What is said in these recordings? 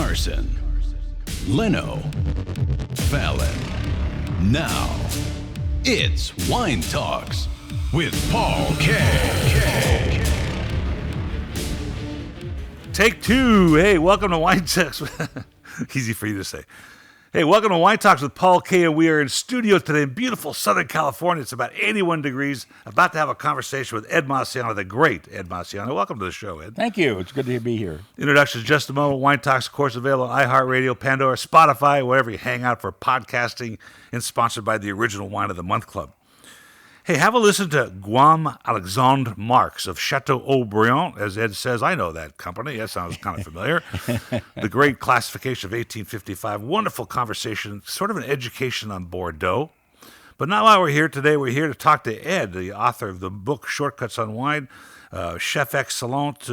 Carson, Leno, Fallon. Now, it's Wine Talks with Paul K. Take two. Hey, welcome to Wine Talks. Easy for you to say. Hey, welcome to Wine Talks with Paul K. And we are in studio today in beautiful Southern California. It's about 81 degrees. About to have a conversation with Ed Masciana, the great Ed Masciana. Welcome to the show, Ed. Thank you. It's good to be here. Introduction in just a moment. Wine Talks, of course, available on iHeartRadio, Pandora, Spotify, wherever you hang out for podcasting, and sponsored by the Original Wine of the Month Club. Hey, have a listen to Guillaume Alexandre Marx of Chateau Haut-Brion. As Ed says, I know that company. That sounds kind of familiar. The great classification of 1855. Wonderful conversation, sort of an education on Bordeaux. But not while we're here today. We're here to talk to Ed, the author of the book Shortcuts on Wine, Chef Excellent.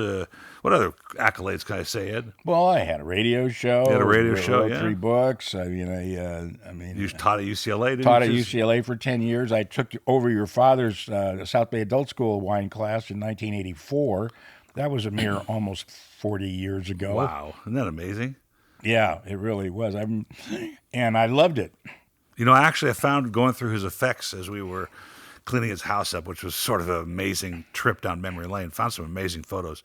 What other accolades can I say, Ed? Well, I had a radio show. You had a radio show, wrote yeah. 3 books. I mean, You taught at UCLA, didn't taught at you? UCLA for 10 years. I took over your father's South Bay Adult School wine class in 1984. That was a mere almost 40 years ago. Wow, isn't that amazing? Yeah, it really was. And I loved it. You know, actually, I found going through his effects as we were cleaning his house up, which was sort of an amazing trip down memory lane. Found some amazing photos.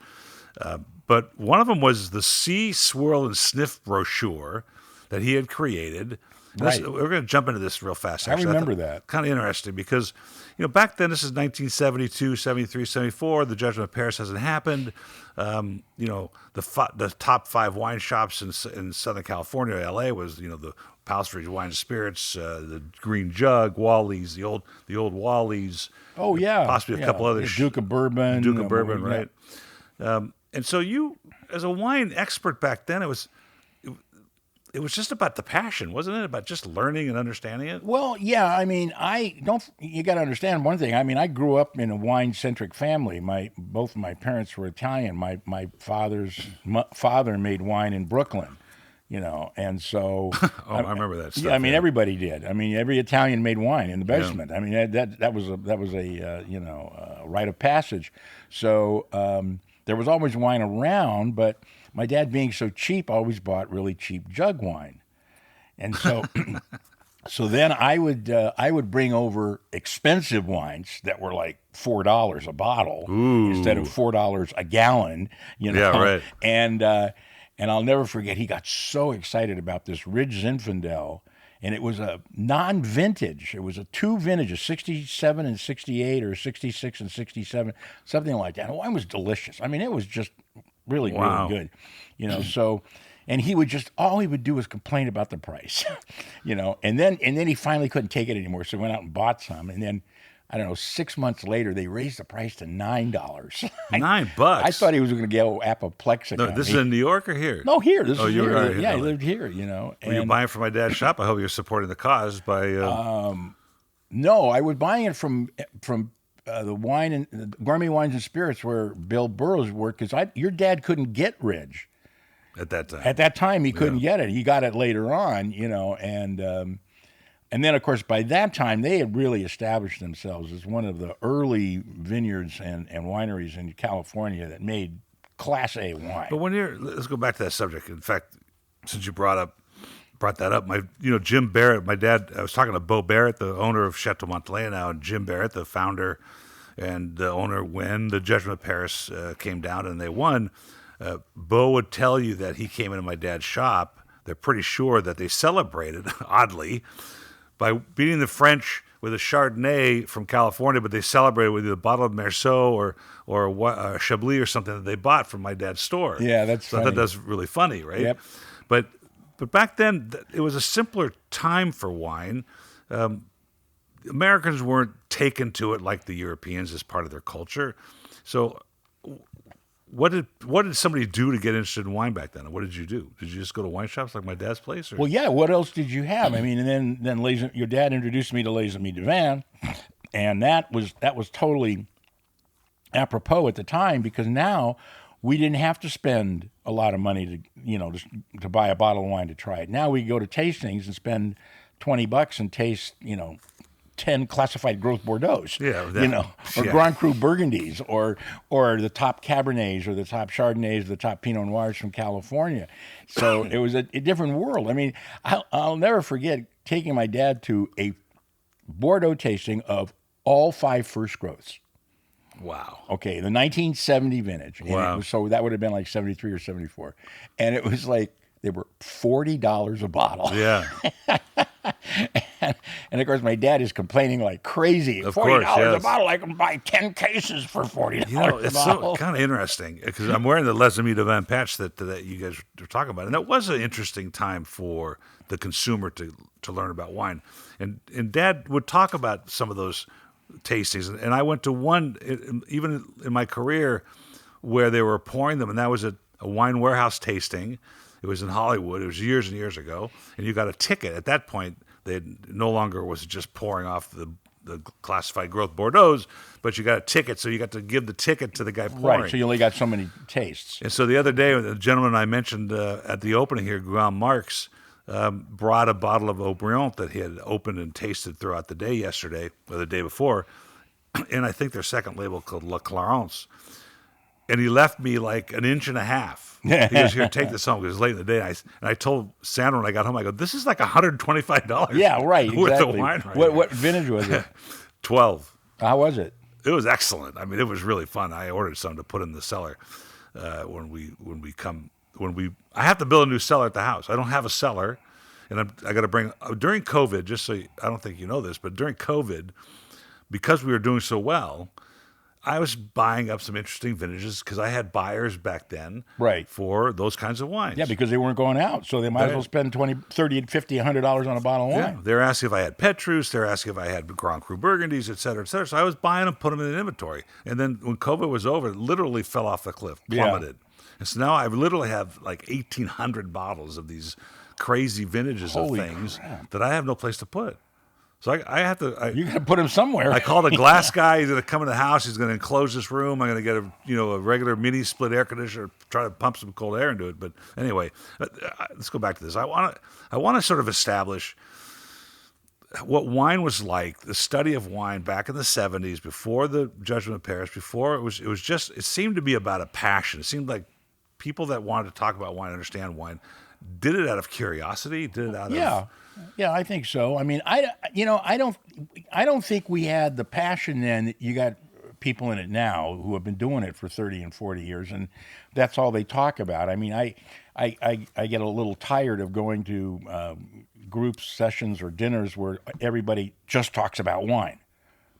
But one of them was the See, Swirl, and Sniff brochure that he had created. Right. We're going to jump into this real fast. I remember that. Kind of interesting because, you know, back then, this is 1972, 73, 74. The Judgment of Paris hasn't happened. You know, the top 5 wine shops in Southern California, LA, was, you know, the Palos Wine and Spirits, the Green Jug, Wally's, the old Wally's. Oh, yeah. Possibly a couple others. Duke of Bourbon. Duke of Bourbon, yeah. right? And so you, as a wine expert back then, it was just about the passion, wasn't it? About just learning and understanding it? Well, yeah. I mean, you got to understand one thing. I mean, I grew up in a wine-centric family. Both of my parents were Italian. My father's father made wine in Brooklyn, you know, and so. I remember that stuff. Yeah, I mean, everybody did. I mean, every Italian made wine in the basement. Yeah. I mean, that was a rite of passage. So there was always wine around, but my dad, being so cheap, always bought really cheap jug wine, and so so then I would bring over expensive wines that were like $4 a bottle instead of $4 a gallon. You know, yeah, right. And I'll never forget, he got so excited about this Ridge Zinfandel, and it was a non-vintage. It was a 2 vintages, 67 and 68 or 66 and 67, something like that. And the wine was delicious. I mean, it was just really, wow. really good. You know, so, and all he would do was complain about the price, you know, and then he finally couldn't take it anymore. So he went out and bought some. And then, I don't know, 6 months later, they raised the price to $9. $9? I thought he was going to get apoplectic. No, this is in New York or here? No, here. This is you here. were right here. Yeah, he lived here, you know. When you're buying from my dad's shop, I hope you're supporting the cause by... No, I was buying it from the wine and the Gourmet Wines and Spirits where Bill Burroughs worked, because your dad couldn't get Ridge. At that time. At that time, he couldn't get it. He got it later on, you know, and then, of course, by that time, they had really established themselves as one of the early vineyards and wineries in California that made Class A wine. But let's go back to that subject. In fact, since you brought that up, Jim Barrett, my dad, I was talking to Beau Barrett, the owner of Chateau Montelena now, and Jim Barrett, the founder and the owner, when the Judgment of Paris came down and they won, Beau would tell you that he came into my dad's shop. They're pretty sure that they celebrated, oddly, by beating the French with a Chardonnay from California, but they celebrated with a bottle of Merceau or Chablis or something that they bought from my dad's store. Yeah, that's so funny. I thought that's really funny, right? Yep. But back then, it was a simpler time for wine. Americans weren't taken to it like the Europeans as part of their culture. So what did somebody do to get interested in wine back then? And what did you do? Did you just go to wine shops like my dad's place? Or? Well, yeah. What else did you have? I mean, and then your dad introduced me to Les Amis de Vin, and that was totally apropos at the time, because now we didn't have to spend a lot of money to buy a bottle of wine to try it. Now we go to tastings and spend $20 and taste 10 classified growth Bordeauxs, or yeah. Grand Cru Burgundies, or the top Cabernets, or the top Chardonnays, or the top Pinot Noirs from California. So it was a different world. I mean, I'll never forget taking my dad to a Bordeaux tasting of all 5 first growths. Wow. Okay, the 1970 vintage. And Wow. so that would have been like 73 or 74. And it was like, they were $40 a bottle. Yeah. And of course, my dad is complaining like crazy. Of $40 course, yes. a bottle. I can buy 10 cases for $40 a It's bottle. so kind of interesting because I'm wearing the Les Amis de Vin patch that you guys were talking about. And that was an interesting time for the consumer to learn about wine. And Dad would talk about some of those tastings. And I went to one, even in my career, where they were pouring them. And that was a wine warehouse tasting. It was in Hollywood. It was years and years ago. And you got a ticket. At that point, they no longer was just pouring off the classified growth Bordeauxs, but you got a ticket. So you got to give the ticket to the guy pouring. Right, so you only got so many tastes. And so the other day, the gentleman I mentioned at the opening here, Grand Marx, brought a bottle of Aubryon that he had opened and tasted throughout the day yesterday, or the day before. And I think their second label called La Clarence. And he left me like an inch and a half. He goes, here, take this home, because it's late in the day. And I told Sandra when I got home, I go, this is like $125. Yeah, right, exactly. With the wine right what vintage was it? 12. How was it? It was excellent. I mean, it was really fun. I ordered some to put in the cellar I have to build a new cellar at the house. I don't have a cellar, and I got to bring during COVID. Just so I don't think you know this, but during COVID, because we were doing so well, I was buying up some interesting vintages because I had buyers back then, right, for those kinds of wines. Yeah, because they weren't going out, so they might as well spend $20, $30, $50, $100 on a bottle of wine. Yeah, they're asking if I had Petrus, they're asking if I had Grand Cru Burgundies, et cetera, et cetera. So I was buying them, putting them in an inventory, and then when COVID was over, it literally fell off the cliff, plummeted. Yeah. And so now I literally have like 1,800 bottles of these crazy vintages of things that I have no place to put. So I have to. You got to put them somewhere. I called a glass guy. He's going to come in the house. He's going to enclose this room. I'm going to get a regular mini split air conditioner, try to pump some cold air into it. But anyway, let's go back to this. I want to sort of establish what wine was like, the study of wine back in the 70s, before the Judgment of Paris, before it seemed to be about a passion. It seemed like people that wanted to talk about wine, understand wine, did it out of curiosity, did it out of... Yeah, I think so. I mean, I don't think we had the passion then that you got people in it now who have been doing it for 30 and 40 years, and that's all they talk about. I mean, I get a little tired of going to group sessions or dinners where everybody just talks about wine,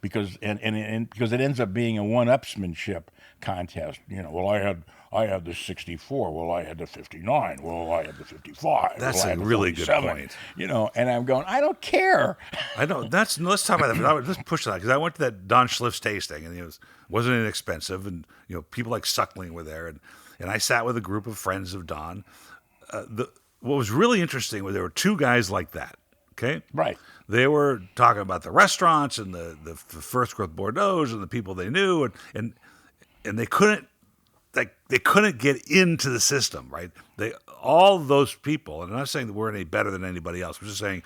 because because it ends up being a one-upsmanship contest. Well, I had the 64. Well, I had the 59. Well, I had the 55. That's well, a really good point. And I'm going, I don't care. I know. Let's talk about that. Let's push that, because I went to that Don Schliff's tasting, and it wasn't inexpensive, and people like Suckling were there, and I sat with a group of friends of Don. What was really interesting was there were two guys like that. Okay, right. They were talking about the restaurants and the first growth Bordeauxs and the people they knew, and they couldn't. They couldn't get into the system, right? All those people, and I'm not saying that we're any better than anybody else. I'm just saying,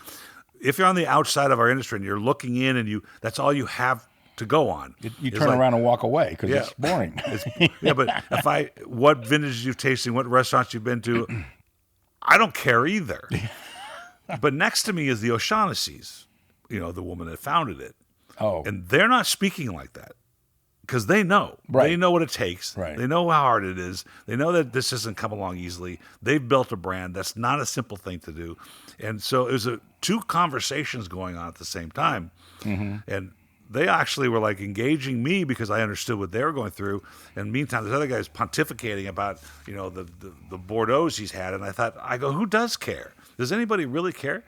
if you're on the outside of our industry and you're looking in, and that's all you have to go on. You turn around and walk away because it's boring. But what vintages you've tasted, what restaurants you've been to, I don't care either. But next to me is the O'Shaughnessy's, the woman that founded it. Oh, and they're not speaking like that. Because they know. Right. They know what it takes. Right. They know how hard it is. They know that this doesn't come along easily. They've built a brand. That's not a simple thing to do. And so it was two conversations going on at the same time. Mm-hmm. And they actually were like engaging me because I understood what they were going through. And meantime, this other guy was pontificating about, the Bordeauxs he's had. And I go, who does care? Does anybody really care?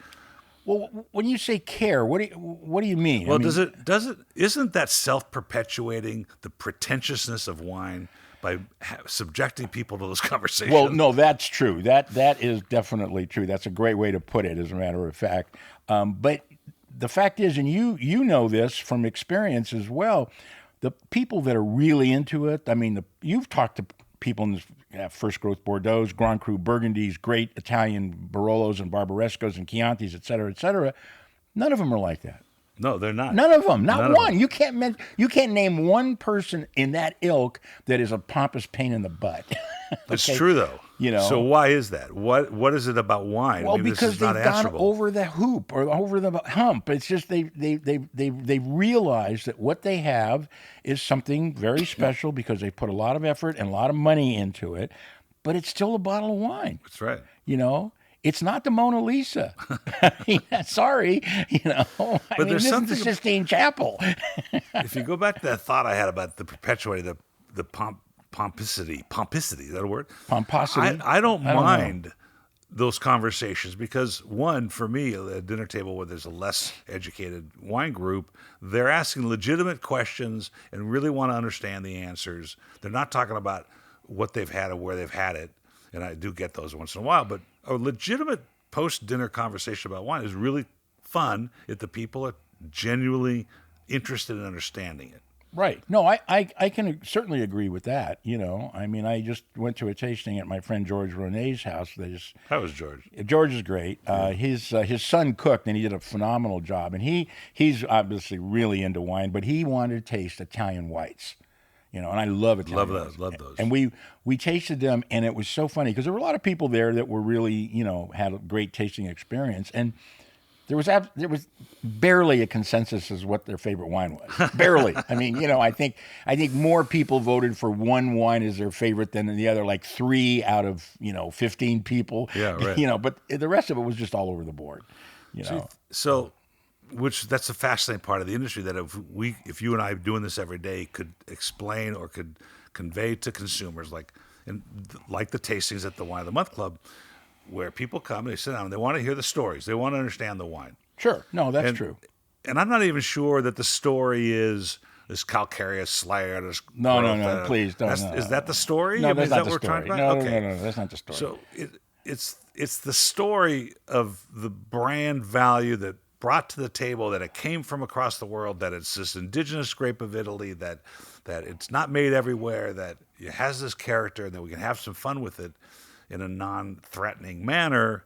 Well, when you say care, what do you mean? Well, isn't that self-perpetuating the pretentiousness of wine by subjecting people to those conversations? Well, no, that's true. That is definitely true. That's a great way to put it, as a matter of fact. But the fact is, and you know this from experience as well, the people that are really into it. I mean, you've talked to people in the first growth Bordeauxs, Grand Cru Burgundies, great Italian Barolos and Barbarescos and Chiantis, et cetera, et cetera. None of them are like that. No, they're not. None of them. Not None of one. them. You can't name one person in that ilk that is a pompous pain in the butt. It's Okay? true though. You know. So why is that? What is it about wine? Well, I mean, because this is not they've gone answerable. over the hoop or over the hump. It's just they realize that what they have is something very special because they put a lot of effort and a lot of money into it, but it's still a bottle of wine. That's right. You know, it's not the Mona Lisa. I mean, sorry, you know. I mean, there's this is something- the Sistine Chapel. If you go back to that thought I had about the perpetuating the pomposity, is that a word? Pomposity? I don't I don't know. mind those conversations because one, for me, at a dinner table where there's a less educated wine group, they're asking legitimate questions and really want to understand the answers. They're not talking about what they've had or where they've had it, and I do get those once in a while, but a legitimate post-dinner conversation about wine is really fun if the people are genuinely interested in understanding it. Right. No, I can certainly agree with that. You know, I mean, I just went to a tasting at my friend George Ronay's house. How was George? George is great. His son cooked, and he did a phenomenal job. And he's obviously really into wine, but he wanted to taste Italian whites. You know, and I love Italian whites. Love those. And we tasted them, and it was so funny because there were a lot of people there that were really, you know, had a great tasting experience. And there was barely a consensus as what their favorite wine was. Barely. I mean, you know, I think more people voted for one wine as their favorite than the other, like 3 out of 15 people. Yeah, right. You know, but the rest of it was just all over the board. You know. So, that's a fascinating part of the industry that if you and I doing this every day could explain or could convey to consumers, like the tastings at the Wine of the Month Club, where people come and they sit down and they want to hear the stories, they want to understand the wine. Sure, no, that's true. And I'm not even sure that the story is this calcareous layer. No, please don't. Is that the story? No, I mean, that's is not that the what we're story. talking about? No, that's not the story. So it's the story of the brand value that brought to the table, that it came from across the world, that it's this indigenous grape of Italy, that it's not made everywhere, that it has this character, and that we can have some fun with it in a non-threatening manner,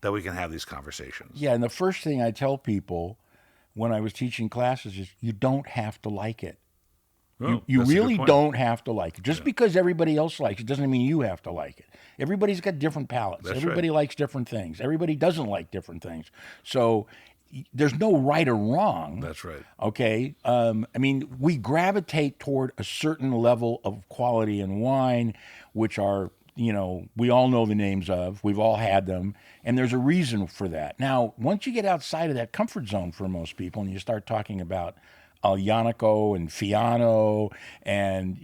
that we can have these conversations. Yeah, and the first thing I tell people when I was teaching classes is you don't have to like it. Well, You that's a good really point. don't have to like it. Just because everybody else likes it doesn't mean you have to like it. Everybody's got different palates. That's Everybody right. likes different things. Everybody doesn't like different things. So there's no right or wrong. That's right. Okay. I mean, we gravitate toward a certain level of quality in wine, which are, we all know the names of. We've all had them. And there's a reason for that. Now, once you get outside of that comfort zone for most people and you start talking about Aglianico and Fiano and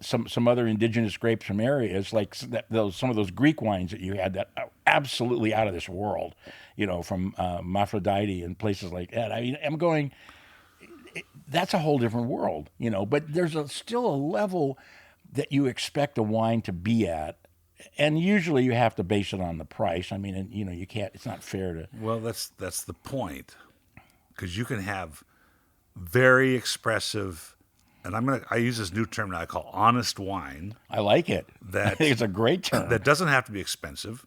some other indigenous grapes from areas like some of those Greek wines that you had that are absolutely out of this world, from Aphrodite and places like that. I mean, I'm going, that's a whole different world, but there's still a level that you expect a wine to be at. And usually you have to base it on the price. I mean, you can't, it's not fair to. Well, that's the point. Because you can have very expressive, and I use this new term now I call honest wine. I like it. That I think it's a great term. That doesn't have to be expensive,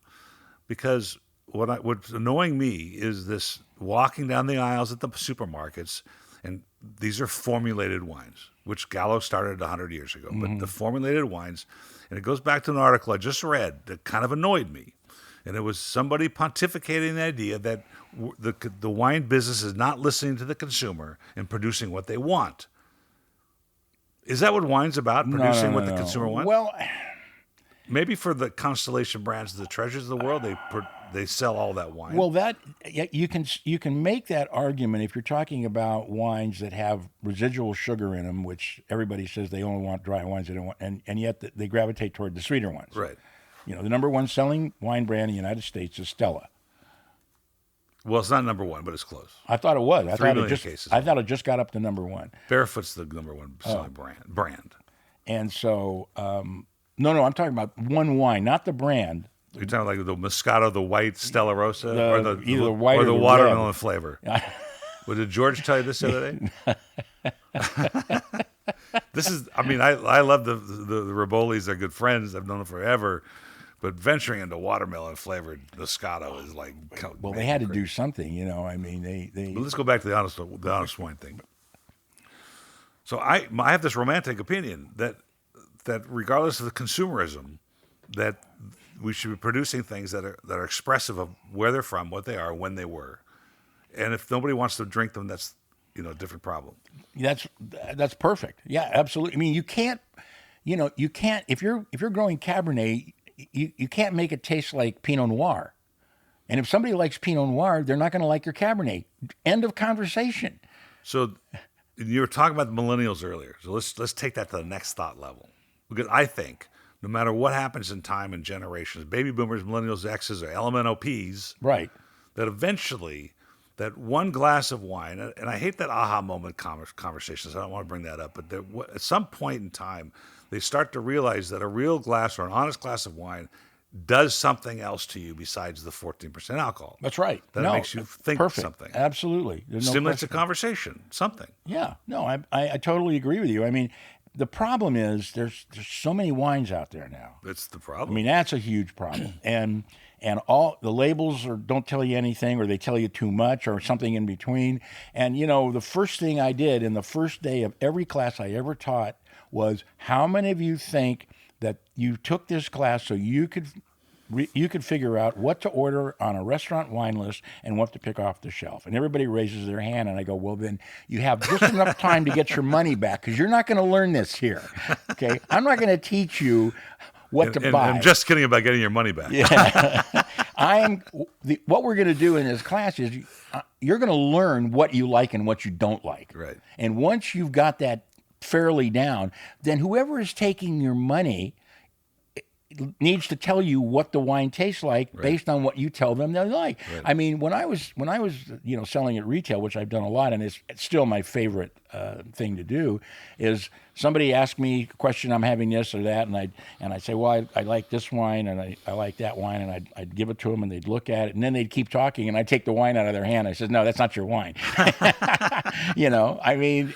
because what's annoying me is this walking down the aisles at the supermarkets, and these are formulated wines, which Gallo started 100 years ago. But the formulated wines, and it goes back to an article I just read that kind of annoyed me. And it was somebody pontificating the idea that the wine business is not listening to the consumer and producing what they want. Is that what wine's about? Producing what the consumer wants? Well, maybe for the Constellation brands, the treasures of the world, they sell all that wine. well, you can make that argument if you're talking about wines that have residual sugar in them, which everybody says they only want dry wines. They don't want, and yet they gravitate toward the sweeter ones. Right. The number one selling wine brand in the United States is Stella. Well, it's not number one, but it's close. I thought it was. 3 million cases. I thought it just got up to number one. Barefoot's the number one selling brand. And so, no, I'm talking about one wine, not the brand. You're talking like the Moscato, the white Stella Rosa, or either the white or or the the watermelon red. flavor. Well, did George tell you this the other day? This is, I love the Ribolis. They're good friends. I've known them forever. But venturing into watermelon flavored Moscato is like, Well, they had to do something, you know. I mean, they. But let's go back to the honest wine thing. So I have this romantic opinion that regardless of the consumerism, that we should be producing things that are expressive of where they're from, what they are, when they were, and if nobody wants to drink them, that's a different problem. That's perfect. Yeah, absolutely. I mean, you can't if you're growing Cabernet, you can't make it taste like Pinot Noir. And if somebody likes Pinot Noir, they're not going to like your Cabernet. End of conversation. So you were talking about the millennials earlier. So let's take that to the next thought level. Because I think no matter what happens in time and generations, baby boomers, millennials, X's, or LMNOPs, right, that eventually that one glass of wine, and I hate that aha moment conversations. I don't want to bring that up, but at some point in time, they start to realize that a real glass or an honest glass of wine does something else to you besides the 14% alcohol. That's right. That makes you think something. Absolutely. Stimulates a conversation, something. Yeah. No, I totally agree with you. I mean, the problem is there's so many wines out there now. It's the problem. I mean, that's a huge problem. And all the labels don't tell you anything, or they tell you too much, or something in between. And the first thing I did in the first day of every class I ever taught was, how many of you think that you took this class so you could figure out what to order on a restaurant wine list and what to pick off the shelf? And everybody raises their hand, and I go, well, then you have just enough time to get your money back, because you're not going to learn this here. Okay, I'm not going to teach you what to buy. I'm just kidding about getting your money back. Yeah. What we're going to do in this class is you're going to learn what you like and what you don't like. Right. And once you've got that fairly down, then whoever is taking your money needs to tell you what the wine tastes like, right, based on what you tell them they like. Right. I mean, when I was selling at retail, which I've done a lot, and it's still my favorite thing to do, is somebody asked me a question, I'm having this or that, and I'd say, well, I like this wine and I like that wine, and I'd give it to them, and they'd look at it, and then they'd keep talking, and I'd take the wine out of their hand. I said, no, that's not your wine. I mean,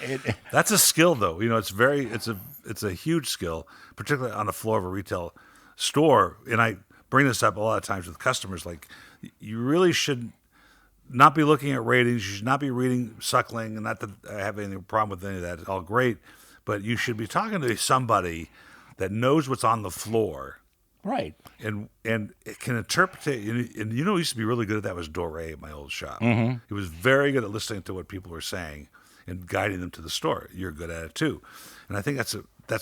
that's a skill, though. It's a huge skill, particularly on the floor of a retail store. And I bring this up a lot of times with customers, like, you really should not be looking at ratings. You should not be reading Suckling, and not that I have any problem with any of that. It's all great, but you should be talking to somebody that knows what's on the floor, right? And it can interpret it. And who used to be really good at that was Doré at my old shop. Mm-hmm. He was very good at listening to what people were saying and guiding them to the store. You're good at it too, and I think that's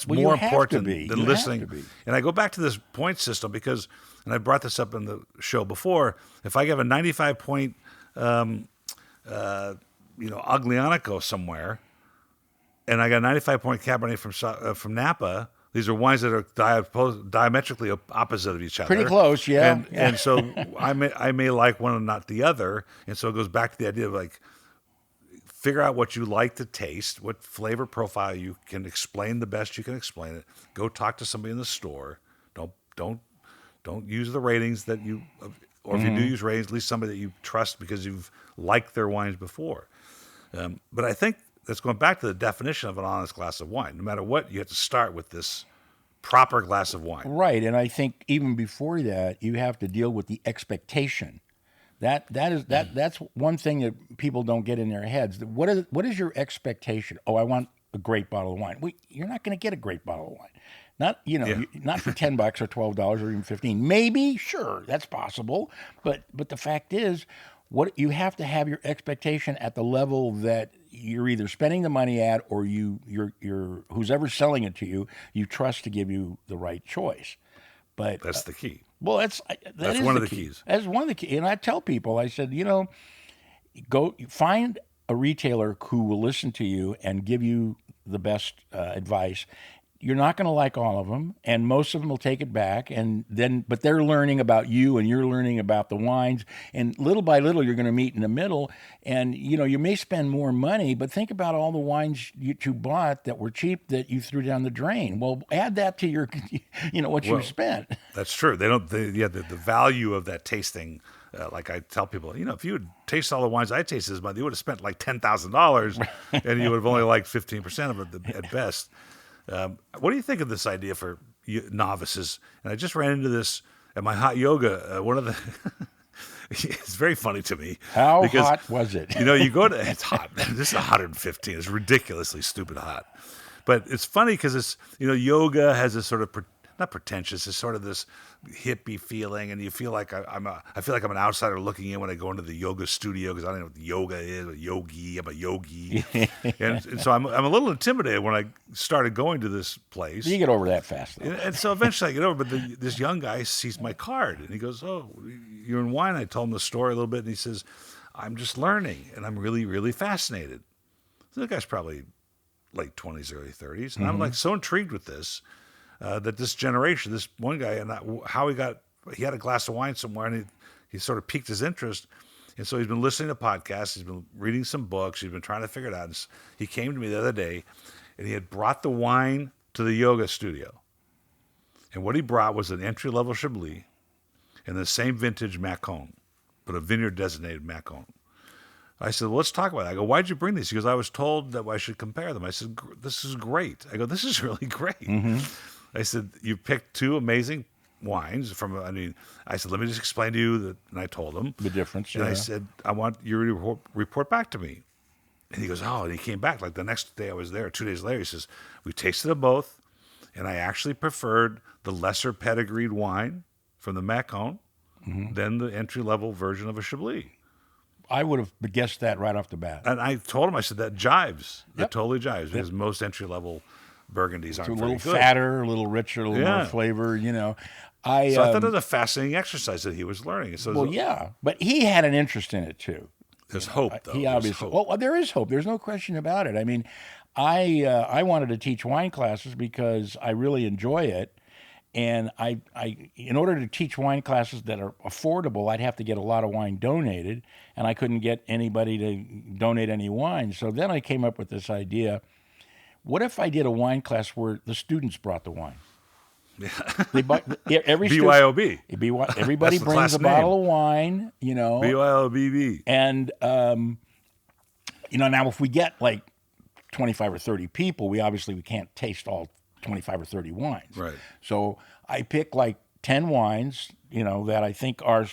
more important than listening. And I go back to this point system because, and I brought this up in the show before, if I give a 95 point, Aglianico somewhere, and I got a 95 point Cabernet from Napa, these are wines that are diametrically opposite of each other. Pretty close, yeah. And so I may like one and not the other. And so it goes back to the idea of, like, figure out what you like to taste, what flavor profile you can explain the best you can explain it. Go talk to somebody in the store. Don't use the ratings that you, or if you do use ratings, at least somebody that you trust because you've liked their wines before. But I think that's going back to the definition of an honest glass of wine. No matter what, you have to start with this proper glass of wine. Right, and I think even before that, you have to deal with the expectation. That's one thing that people don't get in their heads. What is your expectation? Oh, I want a great bottle of wine. Well, you're not going to get a great bottle of wine. Not not for $10 or $12 or even $15. Maybe, sure, that's possible. But the fact is, what you have to have your expectation at the level that you're either spending the money at, or you're who's ever selling it to you, you trust to give you the right choice. But that's the key. Well, that's one of the keys. That's one of the keys. And I tell people, I said, go find a retailer who will listen to you and give you the best advice. You're not going to like all of them, and most of them will take it back. But they're learning about you, and you're learning about the wines. And little by little, you're going to meet in the middle. And you may spend more money, but think about all the wines you bought that were cheap that you threw down the drain. Well, add that to your, what you spent. That's true. The value of that tasting. Like I tell people, if you would taste all the wines I tasted this month, you would have spent like $10,000, and you would have only liked 15% of it at best. What do you think of this idea for novices? And I just ran into this At my hot yoga, one of the it's very funny to me. How because, hot was it? You go to it's hot. This is 115. It's ridiculously stupid hot. But it's funny because it's yoga has this sort of not pretentious. It's sort of this hippie feeling, and you feel like I feel like I'm an outsider looking in when I go into the yoga studio because I don't know what yoga is. I'm a yogi, and so I'm a little intimidated when I started going to this place. You get over that fast, though. And so eventually I get over. But this young guy sees my card, and he goes, "Oh, you're in wine." I told him the story a little bit, and he says, "I'm just learning, and I'm really, really fascinated." So the guy's probably late 20s, early 30s, and I'm like so intrigued with this. That this generation, this one guy, and how he had a glass of wine somewhere, and he sort of piqued his interest. And so he's been listening to podcasts, he's been reading some books, he's been trying to figure it out. And he came to me the other day, and he had brought the wine to the yoga studio. And what he brought was an entry-level Chablis and the same vintage Macon, but a vineyard-designated Macon. I said, well, let's talk about it. I go, why'd you bring these? He goes, I was told that I should compare them. I said, this is great. I go, this is really great. I said, you picked two amazing wines I said, let me just explain to you that, and I told him the difference. And I said, I want you to report back to me. And he goes, oh, and he came back like the next day I was there, 2 days later. He says, we tasted them both, and I actually preferred the lesser pedigreed wine from the Macon than the entry-level version of a Chablis. I would have guessed that right off the bat. And I told him, I said, that jives. Yep. That totally jives, because most entry-level Burgundies aren't It's a very little good. fatter, a little richer, a little more flavor, So I thought it was a fascinating exercise that he was learning. So well, yeah, but he had an interest in it too. there's hope, though. He There's obviously. hope. Well, there is hope. There's no question about it. I mean, I wanted to teach wine classes because I really enjoy it, and I in order to teach wine classes that are affordable, I'd have to get a lot of wine donated, and I couldn't get anybody to donate any wine. So then I came up with this idea. What if I did a wine class where the students brought the wine? They bought, every BYOB. Everybody That's the brings class a bottle of wine, BYOBB. and now if we get like 25 or 30 people, we can't taste all 25 or 30 wines. Right. So I pick like 10 wines, that I think are,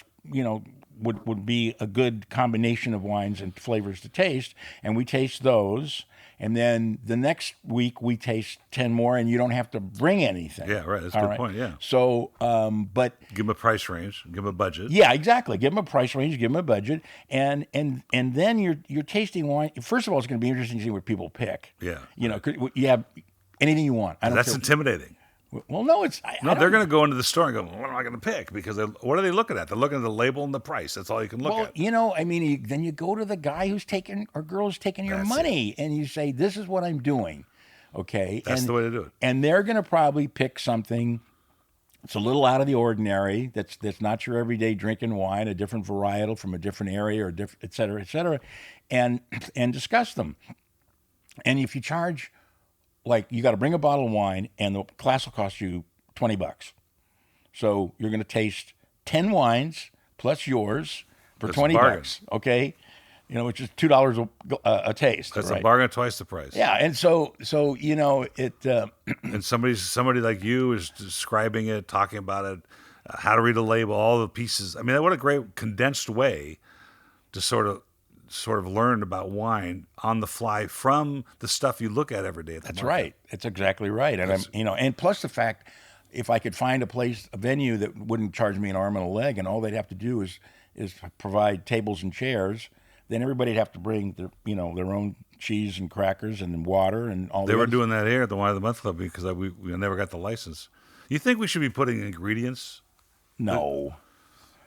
would be a good combination of wines and flavors to taste, and we taste those. And then the next week we taste 10 more, and you don't have to bring anything. Yeah, right. That's a good point, yeah. So, but Give them a price range. Give them a budget. yeah, exactly. Give them a price range, give them a budget, and then you're tasting wine. First of all, it's going to be interesting to see what people pick. Yeah. You have anything you want. I don't That's care. intimidating. Well, no, it's No, they're going to go into the store and go, what am I going to pick? Because what are they looking at? They're looking at the label and the price. That's all you can look at. then you go to the guy who's taking or girl who's taking your That's money, and you say, "This is what I'm doing." Okay, That's the way to do it. And they're going to probably pick something that's a little out of the ordinary. That's not your everyday drinking wine, a different varietal from a different area, or different, et cetera, and discuss them. And if you charge, like, you got to bring a bottle of wine, and the class will cost you $20. So you're going to taste 10 wines plus yours for That's a $20. Okay, which is $2 a taste. That's right? a bargain, twice the price. Yeah, and so it. And somebody like you is describing it, talking about it, how to read a label, all the pieces. I mean, what a great condensed way to sort of learn about wine on the fly from the stuff you look at every day at the That's market. right. That's exactly right. And and plus the fact, if I could find a venue that wouldn't charge me an arm and a leg, and all they'd have to do is provide tables and chairs, then everybody'd have to bring their own cheese and crackers and water and all. They were doing that here at the Wine of the Month Club because we never got the license. You think we should be putting ingredients? No.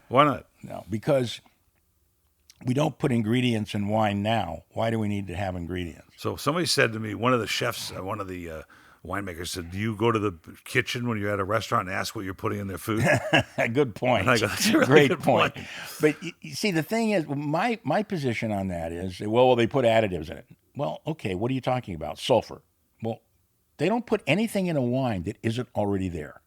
Why not? No, because we don't put ingredients in wine now. Why do we need to have ingredients? So somebody said to me, one of the chefs, one of the winemakers said, do you go to the kitchen when you're at a restaurant and ask what you're putting in their food? Good point. And I go, that's a really Great good point. point. But you see, the thing is, my position on that is, well, they put additives in it. Well, okay, what are you talking about? Sulfur. Well, they don't put anything in a wine that isn't already there.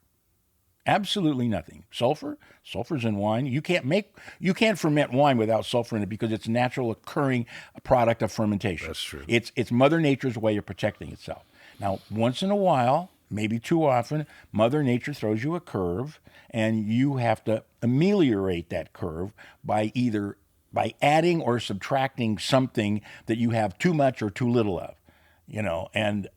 Absolutely nothing. Sulfur's in wine. You can't ferment wine without sulfur in it because it's a natural occurring product of fermentation. That's true. It's Mother Nature's way of protecting itself. Now, once in a while, maybe too often, Mother Nature throws you a curve, and you have to ameliorate that curve by either by adding or subtracting something that you have too much or too little of. And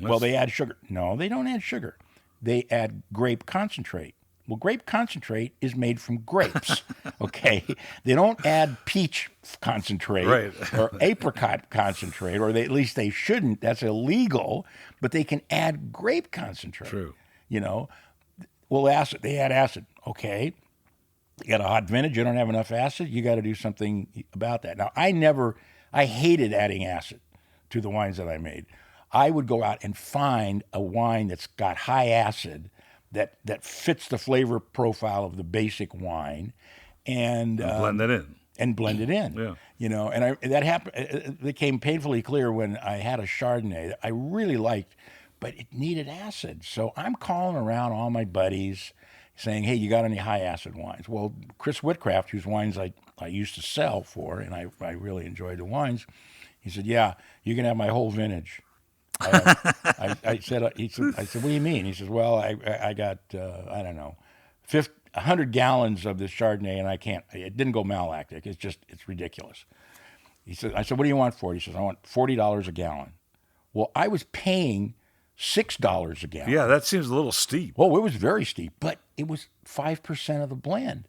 well, they add sugar. No, they don't add sugar. They add grape concentrate. Well, grape concentrate is made from grapes, okay? They don't add peach concentrate or apricot concentrate, or at least they shouldn't. That's illegal, but they can add grape concentrate. True. Well, acid, they add acid, okay? You got a hot vintage, you don't have enough acid, you got to do something about that. Now, I hated adding acid to the wines that I made. I would go out and find a wine that's got high acid that fits the flavor profile of the basic wine, and blend it in. And blend it in. Yeah. And that happened. It became painfully clear when I had a Chardonnay that I really liked, but it needed acid. So I'm calling around all my buddies, saying, "Hey, you got any high acid wines?" Well, Chris Whitcraft, whose wines I used to sell for, and I really enjoyed the wines, he said, "Yeah, you can have my whole vintage." I said, "What do you mean?" He says, "Well, I got, I don't know, 100 gallons of this Chardonnay, and I can't, it didn't go malolactic. It's ridiculous." He said, I said, "What do you want for it?" He says, "I want $40 a gallon." Well, I was paying $6 a gallon. Yeah, that seems a little steep. Oh, it was very steep, but it was 5% of the blend.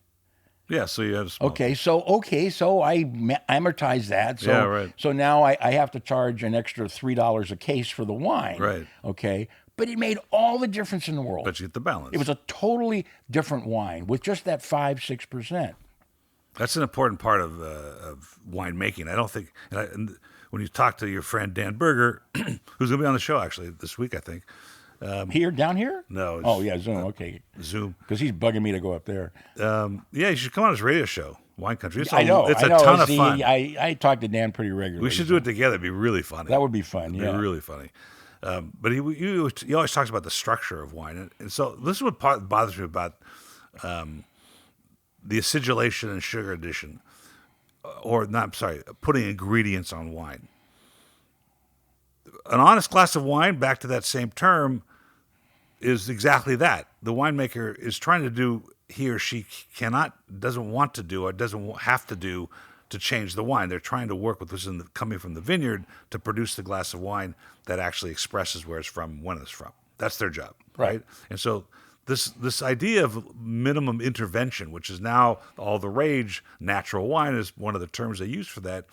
Yeah, so you have small. Okay, so I amortize that. So, yeah, right. So now I have to charge an extra $3 a case for the wine. Right. Okay, but it made all the difference in the world. But you get the balance. It was a totally different wine with just that 5-6%. That's an important part of winemaking. I don't think, and when you talk to your friend Dan Berger, who's going to be on the show actually this week, I think. Down here? No. Oh, yeah, Zoom. Okay. Zoom. Because he's bugging me to go up there. Yeah, you should come on his radio show, Wine Country. I know. It's a ton of fun. I talk to Dan pretty regularly. We should do it together. It'd be really funny. That would be fun, yeah. It'd be really funny. But he always talks about the structure of wine. And so this is what bothers me about the acidulation and sugar addition, putting ingredients on wine. An honest glass of wine, back to that same term, is exactly that. The winemaker is trying to do he or she doesn't want to do, or doesn't have to do to change the wine. They're trying to work with what's coming from the vineyard to produce the glass of wine that actually expresses where it's from, when it's from. That's their job, right? And so this idea of minimum intervention, which is now all the rage, natural wine is one of the terms they use for that.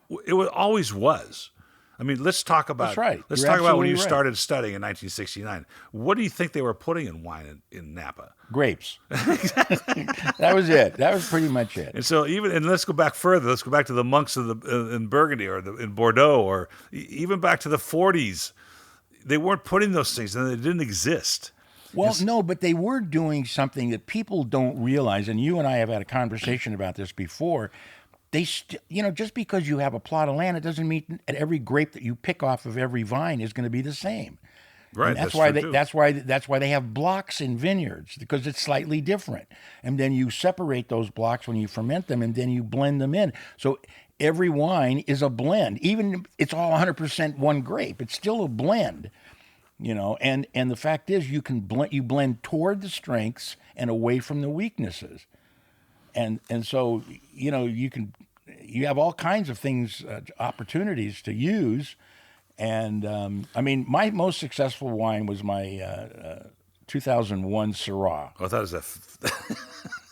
It always was. I mean, let's talk about. That's right. Let's talk about when you started studying in 1969. What do you think they were putting in wine in Napa? Grapes. That was it. That was pretty much it. And so let's go back further. Let's go back to the monks in Burgundy or in Bordeaux, or even back to the 40s. They weren't putting those things, and they didn't exist. Well, no, but they were doing something that people don't realize, and you and I have had a conversation about this before. Just because you have a plot of land, it doesn't mean that every grape that you pick off of every vine is going to be the same. Right. And that's why they have blocks in vineyards, because it's slightly different. And then you separate those blocks when you ferment them, and then you blend them in. So every wine is a blend. Even if it's all 100% one grape, it's still a blend. And the fact is, you blend toward the strengths and away from the weaknesses. And so, you have all kinds of things, opportunities to use. And, my most successful wine was my 2001 Syrah. I thought it was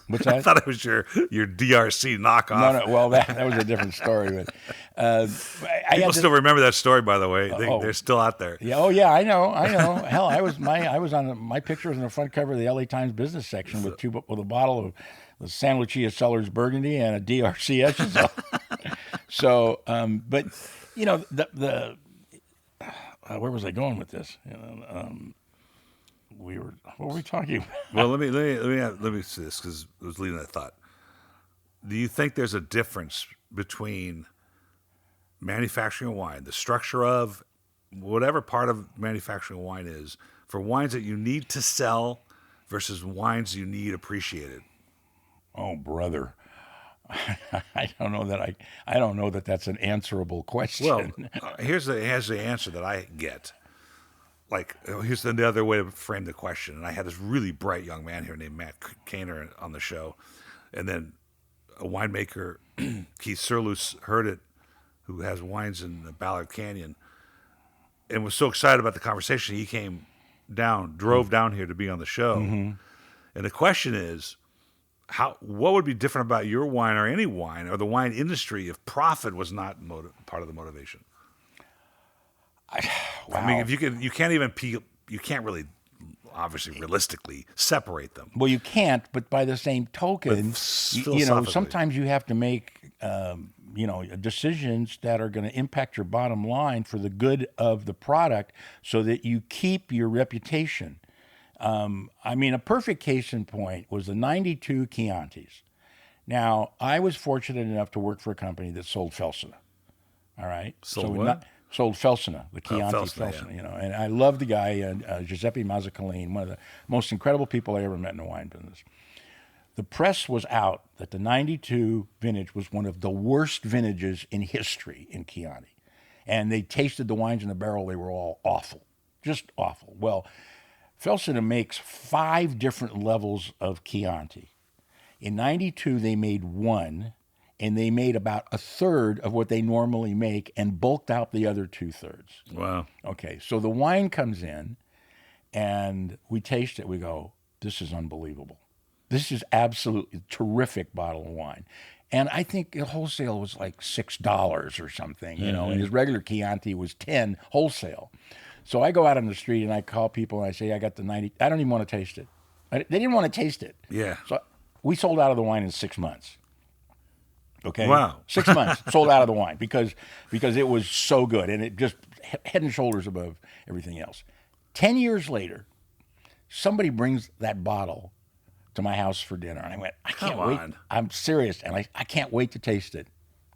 What's that? I thought it was your DRC knockoff. No, well, that was a different story. But people still remember that story, by the way. They're still out there. Yeah. Oh, yeah. I know. Hell, I was on my picture was on the front cover of the LA Times business section with a bottle of the San Lucia Cellars Burgundy and a DRC Echelon. So, but where was I going with this? What were we talking about? Well, let me see this, because it was leading that thought. Do you think there's a difference between manufacturing a wine, the structure of whatever part of manufacturing a wine is, for wines that you need to sell versus wines you need appreciated? Oh, brother. I don't know that that's an answerable question. Well, here's the answer that I get. like, here's the other way to frame the question. And I had this really bright young man here named Matt Kaner on the show. And then a winemaker, Keith Serlus, heard it, who has wines in the Ballard Canyon, and was so excited about the conversation, he came down, drove down here to be on the show. Mm-hmm. And the question is, what would be different about your wine or any wine or the wine industry if profit was not part of the motivation? Wow. I mean, if you can't really, obviously, realistically separate them. Well, you can't, but by the same token, sometimes you have to make, decisions that are going to impact your bottom line for the good of the product so that you keep your reputation. A perfect case in point was the 92 Chiantis. Now, I was fortunate enough to work for a company that sold Felsina. All right? Sold what? Sold Felsina, the Chianti Felsina, yeah. And I love the guy, Giuseppe Mazzacalin, one of the most incredible people I ever met in the wine business. The press was out that the 92 vintage was one of the worst vintages in history in Chianti. And they tasted the wines in the barrel, they were all awful, just awful. Well, Felsina makes 5 different levels of Chianti. In 92, they made one, and they made about a third of what they normally make and bulked out the other 2/3. Wow. Okay, so the wine comes in, and we taste it. We go, this is unbelievable. This is absolutely terrific bottle of wine. And I think the wholesale was like $6 or something, and his regular Chianti was $10 wholesale. So I go out on the street and I call people and I say, I got the 90. I don't even want to taste it. They didn't want to taste it. Yeah. So we sold out of the wine in 6 months. Okay. Wow. 6 months sold out of the wine because it was so good and it just head and shoulders above everything else. 10 years later, somebody brings that bottle to my house for dinner, and I went, I can't wait. I'm serious, and I can't wait to taste it.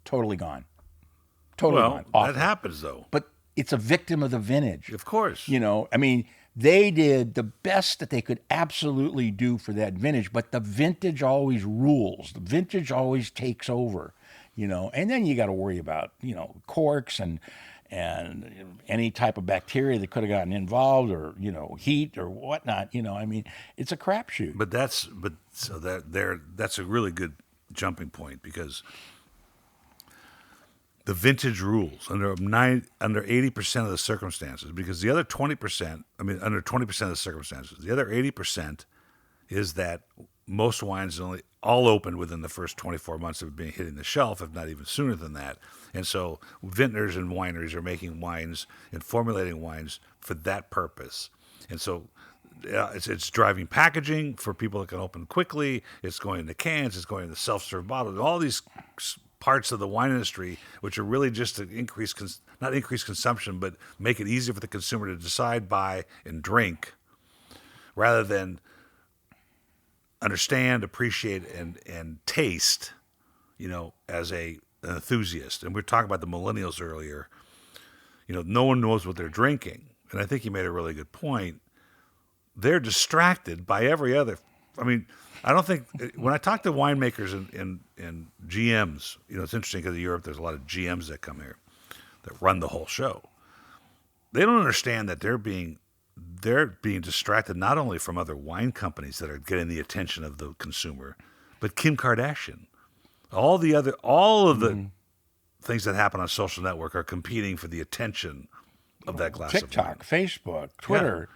Totally gone. Totally gone. Awful. That happens though. But it's a victim of the vintage. Of course. They did the best that they could absolutely do for that vintage, but the vintage always rules. The vintage always takes over, and then you got to worry about, corks and any type of bacteria that could have gotten involved or, heat or whatnot, it's a crapshoot. That's a really good jumping point because the vintage rules under 80% of the circumstances, because the other 20%, under 20% of the circumstances, the other 80% is that most wines all opened within the first 24 months of being hitting the shelf, if not even sooner than that. And so vintners and wineries are making wines and formulating wines for that purpose. And so it's driving packaging for people that can open quickly. It's going into cans. It's going into self-serve bottles. All these parts of the wine industry, which are really just to not increase consumption, but make it easier for the consumer to decide, buy, and drink, rather than understand, appreciate, and taste, as an enthusiast. And we were talking about the millennials earlier. No one knows what they're drinking. And I think you made a really good point. They're distracted by every other. I don't think, when I talk to winemakers and GMs, it's interesting because in Europe there's a lot of GMs that come here that run the whole show. They don't understand that they're being distracted not only from other wine companies that are getting the attention of the consumer, but Kim Kardashian. All of the things that happen on social network are competing for the attention of that glass of wine. TikTok, Facebook, Twitter,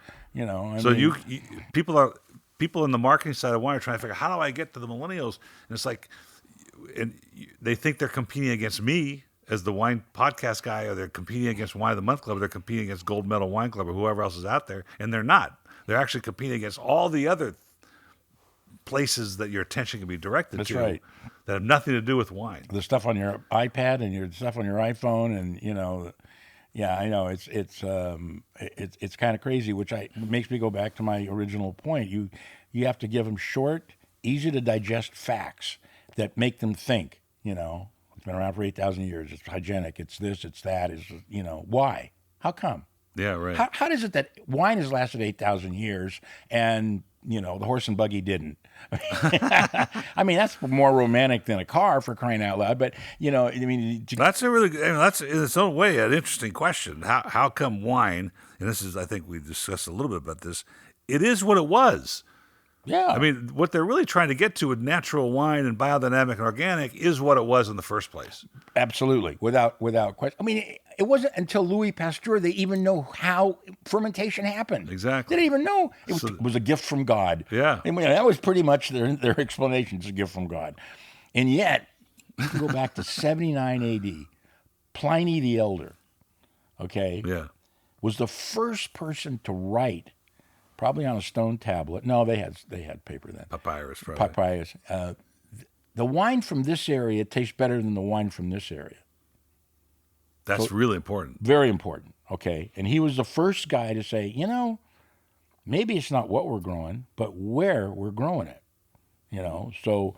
people in the marketing side of wine are trying to figure out, how do I get to the millennials? And it's like, and they think they're competing against me as the wine podcast guy, or they're competing against Wine of the Month Club, or they're competing against Gold Medal Wine Club, or whoever else is out there, and they're not. They're actually competing against all the other places that your attention can be directed That's to right. that have nothing to do with wine. The stuff on your iPad and your stuff on your iPhone, and yeah, I know it's kind of crazy, which makes me go back to my original point. You have to give them short, easy to digest facts that make them think. It's been around for 8,000 years. It's hygienic. It's this. It's that. Why? How come? Yeah, right. How does it that wine has lasted 8,000 years and the horse and buggy didn't? That's more romantic than a car, for crying out loud. But that's a really, that's in its own way an interesting question. How come wine, and this is, I think we discussed a little bit about this, it is what it was. Yeah. I mean, what they're really trying to get to with natural wine and biodynamic and organic is what it was in the first place. Absolutely, without question. I mean, it wasn't until Louis Pasteur they even know how fermentation happened. Exactly. They didn't even know it was a gift from God. Yeah. I mean, that was pretty much their explanation. It's a gift from God. And yet, you can go back to 79 A.D. Pliny the Elder, okay, was the first person to write, probably on a stone tablet. No, they had paper then. Papyrus, probably. Papyrus. The wine from this area tastes better than the wine from this area. That's really important. Very important, okay? And he was the first guy to say, maybe it's not what we're growing, but where we're growing it, So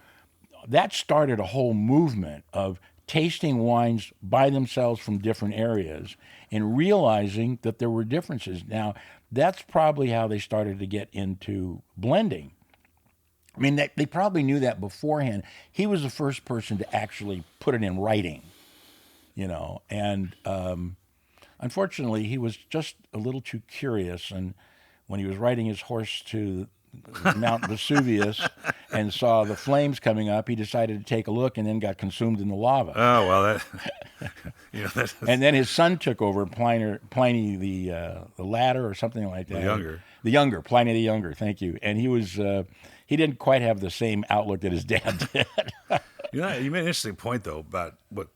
that started a whole movement of tasting wines by themselves from different areas and realizing that there were differences. Now, that's probably how they started to get into blending. I mean, they probably knew that beforehand. He was the first person to actually put it in writing, and unfortunately, he was just a little too curious. And when he was riding his horse to Mount Vesuvius and saw the flames coming up, he decided to take a look and then got consumed in the lava. Oh, well, that and then his son took over, Pliny the latter or something like that. The younger, Pliny the Younger, thank you. And he was, he didn't quite have the same outlook that his dad did. You made an interesting point, though, about what,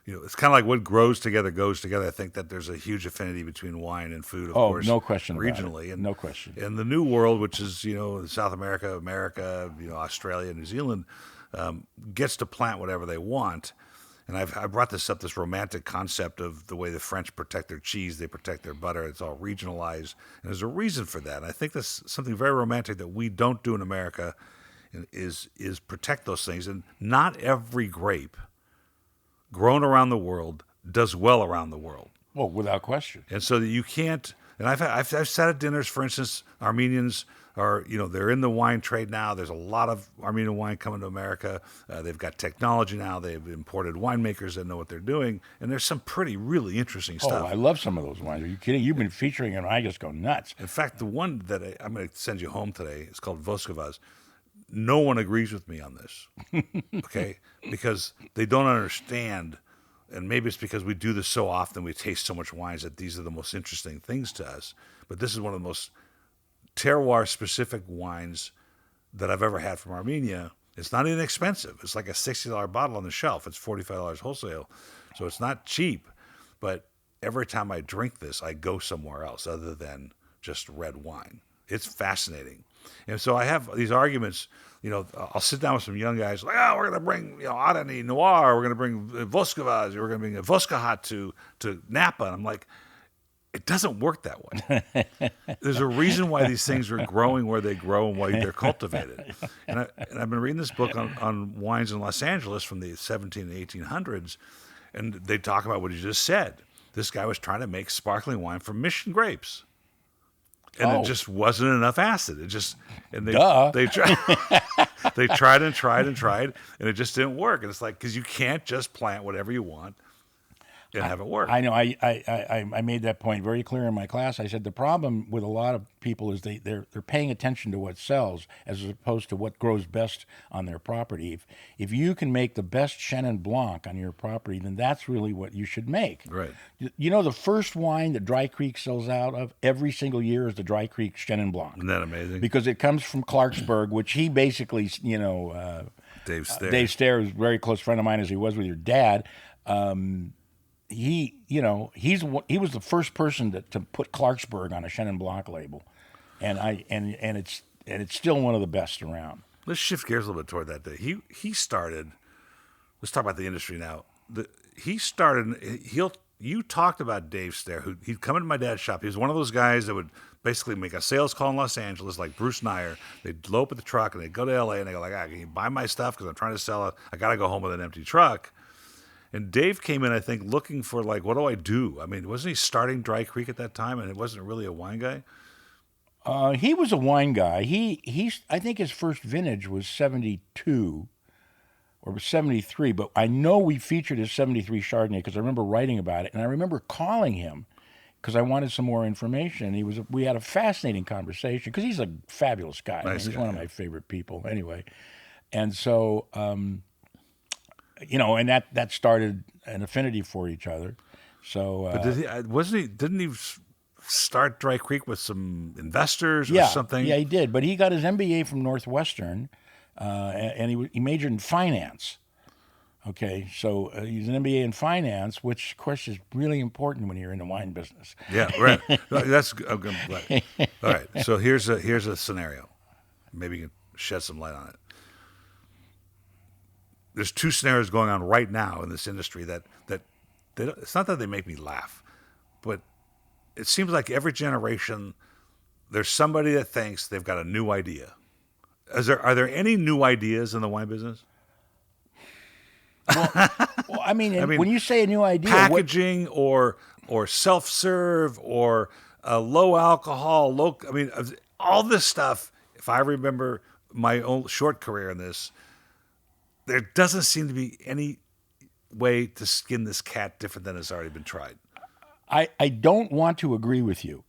it's kind of like what grows together goes together. I think that there's a huge affinity between wine and food, of course. No question regionally. No question. And the New World, which is, South America, Australia, New Zealand, gets to plant whatever they want. And I brought this romantic concept of the way the French protect their cheese, they protect their butter. It's all regionalized. And there's a reason for that. And I think that's something very romantic that we don't do in America is protect those things. And not every grape grown around the world does well around the world. Well, without question. And so that you can't. And I've sat at dinners, for instance, Armenians are, they're in the wine trade now. There's a lot of Armenian wine coming to America. They've got technology now. They've imported winemakers that know what they're doing. And there's some really interesting stuff. Oh, I love some of those wines. Are you kidding? You've been featuring them, and I just go nuts. In fact, the one that I'm going to send you home today is called Voskovaz. No one agrees with me on this, okay? Because they don't understand, and maybe it's because we do this so often, we taste so much wines that these are the most interesting things to us. But this is one of the most terroir-specific wines that I've ever had from Armenia. It's not inexpensive. It's like a $60 bottle on the shelf. It's $45 wholesale, so it's not cheap. But every time I drink this, I go somewhere else other than just red wine. It's fascinating. And so I have these arguments, I'll sit down with some young guys like, we're going to bring, Arani Noir, we're going to bring Voskovaz, we're going to bring a Voskahat to Napa. And I'm like, it doesn't work that way. There's a reason why these things are growing where they grow and why they're cultivated. And I've been reading this book on wines in Los Angeles from the 17 and 1800s, and they talk about what you just said. This guy was trying to make sparkling wine from mission grapes. And it just wasn't enough acid. They tried and tried and tried, and it just didn't work. And it's like, because you can't just plant whatever you want and have it work. I know. I made that point very clear in my class. I said the problem with a lot of people is they're paying attention to what sells as opposed to what grows best on their property. If you can make the best Chenin Blanc on your property, then that's really what you should make. Right. The first wine that Dry Creek sells out of every single year is the Dry Creek Chenin Blanc. Isn't that amazing? Because it comes from Clarksburg, which he basically, Dave Stair is a very close friend of mine as he was with your dad. He was the first person to put Clarksburg on a Chenin Blanc label, and it's still one of the best around. Let's shift gears a little bit toward that day. He started. Let's talk about the industry now. You talked about Dave Stair, he'd come into my dad's shop. He was one of those guys that would basically make a sales call in Los Angeles, like Bruce Nyer. They'd load up at the truck and they'd go to LA and they go like, can you buy my stuff because I'm trying to sell it. I got to go home with an empty truck. And Dave came in, I think, looking for, like, what do I do? I mean, wasn't he starting Dry Creek at that time, and it wasn't really a wine guy? He was a wine guy. I think his first vintage was 72 or 73, but I know we featured his 73 Chardonnay because I remember writing about it, and I remember calling him because I wanted some more information. We had a fascinating conversation because he's a fabulous guy. Nice he's guy, one of my favorite people anyway. And so, and that started an affinity for each other. So, But didn't he start Dry Creek with some investors or yeah, something? Yeah, he did. But he got his MBA from Northwestern, and he majored in finance. Okay, so he's an MBA in finance, which, of course, is really important when you're in the wine business. Yeah, right. That's right. All right. So here's a scenario. Maybe you can shed some light on it. There's two scenarios going on right now in this industry that it's not that they make me laugh, but it seems like every generation there's somebody that thinks they've got a new idea. Are there any new ideas in the wine business? Well, I mean, when you say a new idea, packaging or self-serve or low alcohol, all this stuff. If I remember my own short career in this, there doesn't seem to be any way to skin this cat different than has already been tried. I don't want to agree with you.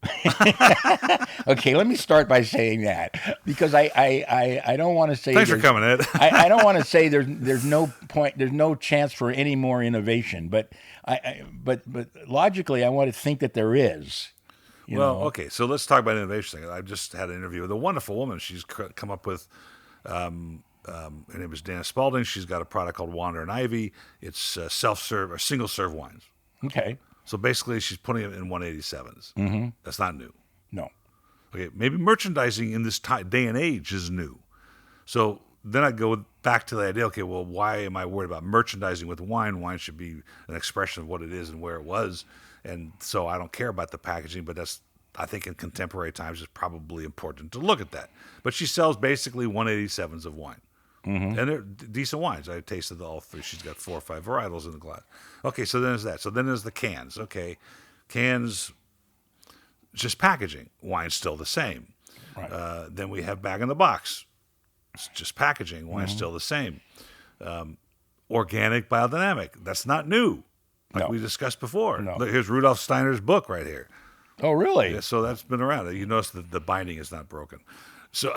Okay, let me start by saying that because I don't want to say. Thanks for coming, Ed. I don't want to say there's no point, there's no chance for any more innovation, but but logically I want to think that there is. Okay, so let's talk about innovation. I just had an interview with a wonderful woman. She's come up with. Her name is Dana Spalding. She's got a product called Wander and Ivy. It's self-serve or single-serve wines. Okay. So basically, she's putting it in 187s. Mm-hmm. That's not new. No. Okay, maybe merchandising in this day and age is new. So then I go back to the idea, okay, well, why am I worried about merchandising with wine? Wine should be an expression of what it is and where it was. And so I don't care about the packaging, but I think in contemporary times, it's probably important to look at that. But she sells basically 187s of wine. Mm-hmm. And they're decent wines. I tasted all three. She's got 4 or 5 varietals in the glass. Okay, so then there's that. So then there's the cans. Okay, cans, just packaging. Wine's still the same. Right. Then we have bag in the box. It's just packaging. Wine's still the same. Organic, biodynamic. That's not new, like we discussed before. No. Look, here's Rudolf Steiner's book right here. Oh, really? Yeah, so that's been around. You notice that the binding is not broken. So...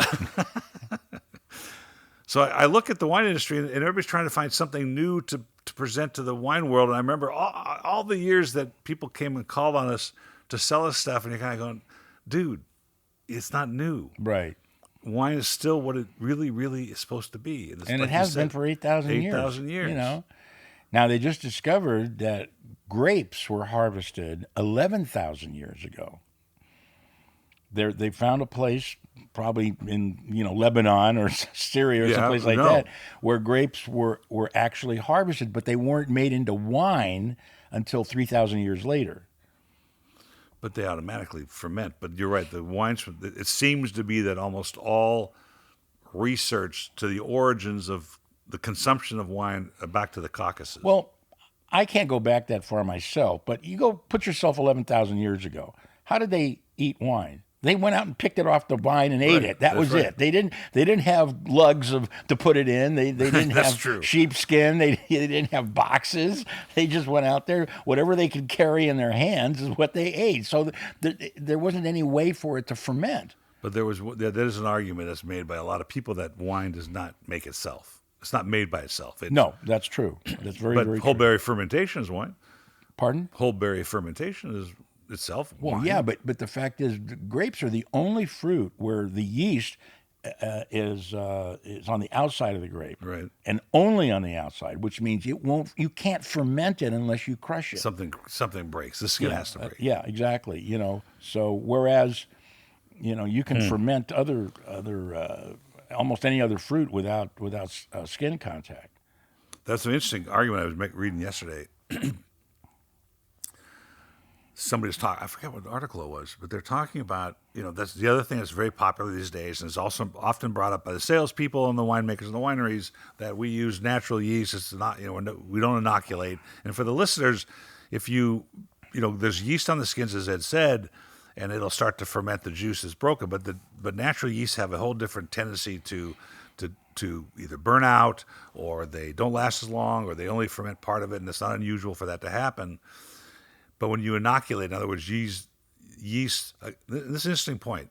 So I look at the wine industry, and everybody's trying to find something new to present to the wine world. And I remember all the years that people came and called on us to sell us stuff, and you're kind of going, dude, it's not new. Right. Wine is still what it really, really is supposed to be. And it has been for 8,000 years. 8,000 years. Now, they just discovered that grapes were harvested 11,000 years ago. They found a place, probably in Lebanon or Syria or someplace like that, where grapes were actually harvested, but they weren't made into wine until 3,000 years later. But they automatically ferment. But you're right, the wines. It seems to be that almost all research to the origins of the consumption of wine back to the Caucasus. Well, I can't go back that far myself, but you go put yourself 11,000 years ago. How did they eat wine? They went out and picked it off the vine and ate it. That was it. They didn't have lugs to put it in. They didn't have sheepskin. They didn't have boxes. They just went out there. Whatever they could carry in their hands is what they ate. So there wasn't any way for it to ferment. But there's an argument that's made by a lot of people that wine does not make itself. It's not made by itself. No, that's true. That's very, very true. But whole berry fermentation is wine. Pardon? Whole berry fermentation is itself wine. Well, yeah, but the fact is, grapes are the only fruit where the yeast is on the outside of the grape, right, and only on the outside, which means you can't ferment it unless you crush it. Something breaks. The skin has to break. Yeah, exactly. So whereas you can ferment other almost any other fruit without skin contact. That's an interesting argument I was reading yesterday. Somebody's talking, I forget what article it was, but they're talking about, that's the other thing that's very popular these days, and it's also often brought up by the salespeople and the winemakers and the wineries, that we use natural yeast. It's not, we don't inoculate. And for the listeners, if there's yeast on the skins, as Ed said, and it'll start to ferment, the juice is broken, but natural yeasts have a whole different tendency to either burn out, or they don't last as long, or they only ferment part of it, and it's not unusual for that to happen. But when you inoculate, in other words, yeast, this is an interesting point.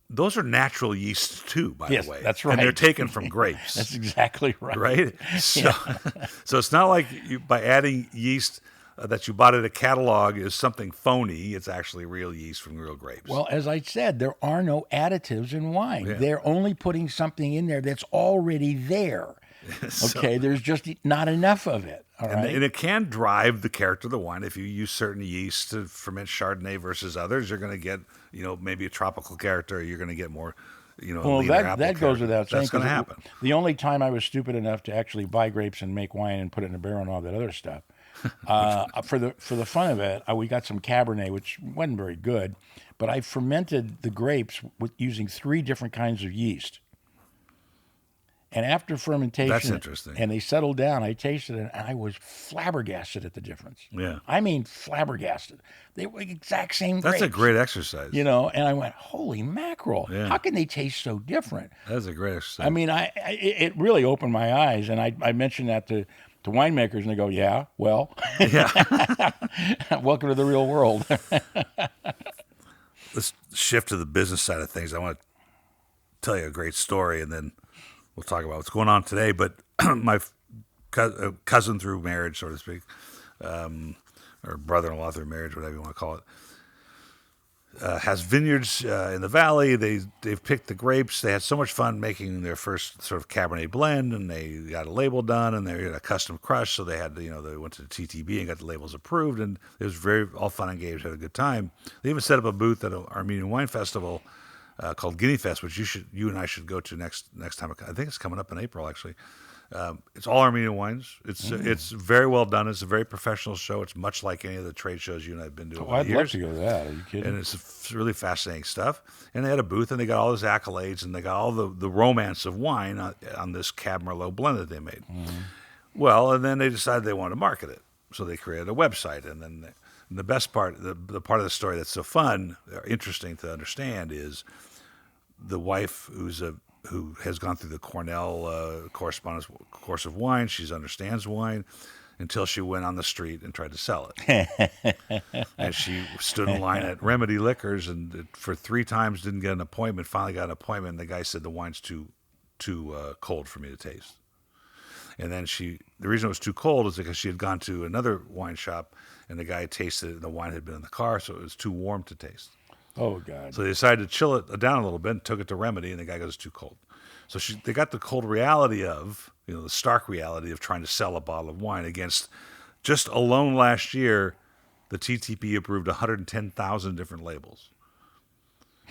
Those are natural yeasts too, by Yes, the way. that's right. And they're taken from grapes. That's exactly right. Right? So, so it's not like by adding yeast that you bought at a catalog is something phony. It's actually real yeast from real grapes. Well, as I said, there are no additives in wine. Yeah. They're only putting something in there that's already there. So- Okay, there's just not enough of it. All right. And it can drive the character of the wine. If you use certain yeast to ferment Chardonnay versus others, you're going to get, maybe a tropical character. Or you're going to get more, Well, leaner apple that goes character. without saying. That's going to 'cause happen. The only time I was stupid enough to actually buy grapes and make wine and put it in a barrel and all that other stuff, for the fun of it, we got some Cabernet, which wasn't very good, but I fermented the grapes with using 3 different kinds of yeast. And after fermentation, That's interesting. And they settled down, I tasted it, and I was flabbergasted at the difference. Yeah. I mean, flabbergasted. They were the exact same grapes. That's a great exercise. And I went, holy mackerel! Yeah. How can they taste so different? That's a great exercise. I mean, it really opened my eyes, and I mentioned that to winemakers, and they go, yeah, well, welcome to the real world. Let's shift to the business side of things. I want to tell you a great story, and then we'll talk about what's going on today. But my cousin through marriage, so to speak, or brother-in-law through marriage, whatever you want to call it, has vineyards in the valley. They've picked the grapes. They had so much fun making their first sort of Cabernet blend, and they got a label done, and they had a custom crush. So they had, they went to the TTB and got the labels approved, and it was all fun and games. Had a good time. They even set up a booth at an Armenian wine festival called Guinea Fest, which you and I should go to next time. I think it's coming up in April, actually. It's all Armenian wines. It's very well done. It's a very professional show. It's much like any of the trade shows you and I have been doing over the I'd years. love to go to that. Are you kidding? And it's really fascinating stuff. And they had a booth, and they got all these accolades, and they got all the romance of wine on this Cab Merlot blend that they made. Mm-hmm. Well, and then they decided they wanted to market it. So they created a website. And then the best part, the part of the story that's so fun, or interesting to understand, is the wife who has gone through the Cornell correspondence course of wine. She understands wine until she went on the street and tried to sell it. And she stood in line at Remedy Liquors and for 3 times didn't get an appointment. Finally got an appointment. And the guy said the wine's too cold for me to taste. And then the reason it was too cold is because she had gone to another wine shop and the guy tasted it and the wine had been in the car, so it was too warm to taste. Oh, God. So they decided to chill it down a little bit and took it to Remedy, and the guy goes, it's too cold. So they got the cold reality of, the stark reality of trying to sell a bottle of wine against, just alone last year, the TTP approved 110,000 different labels.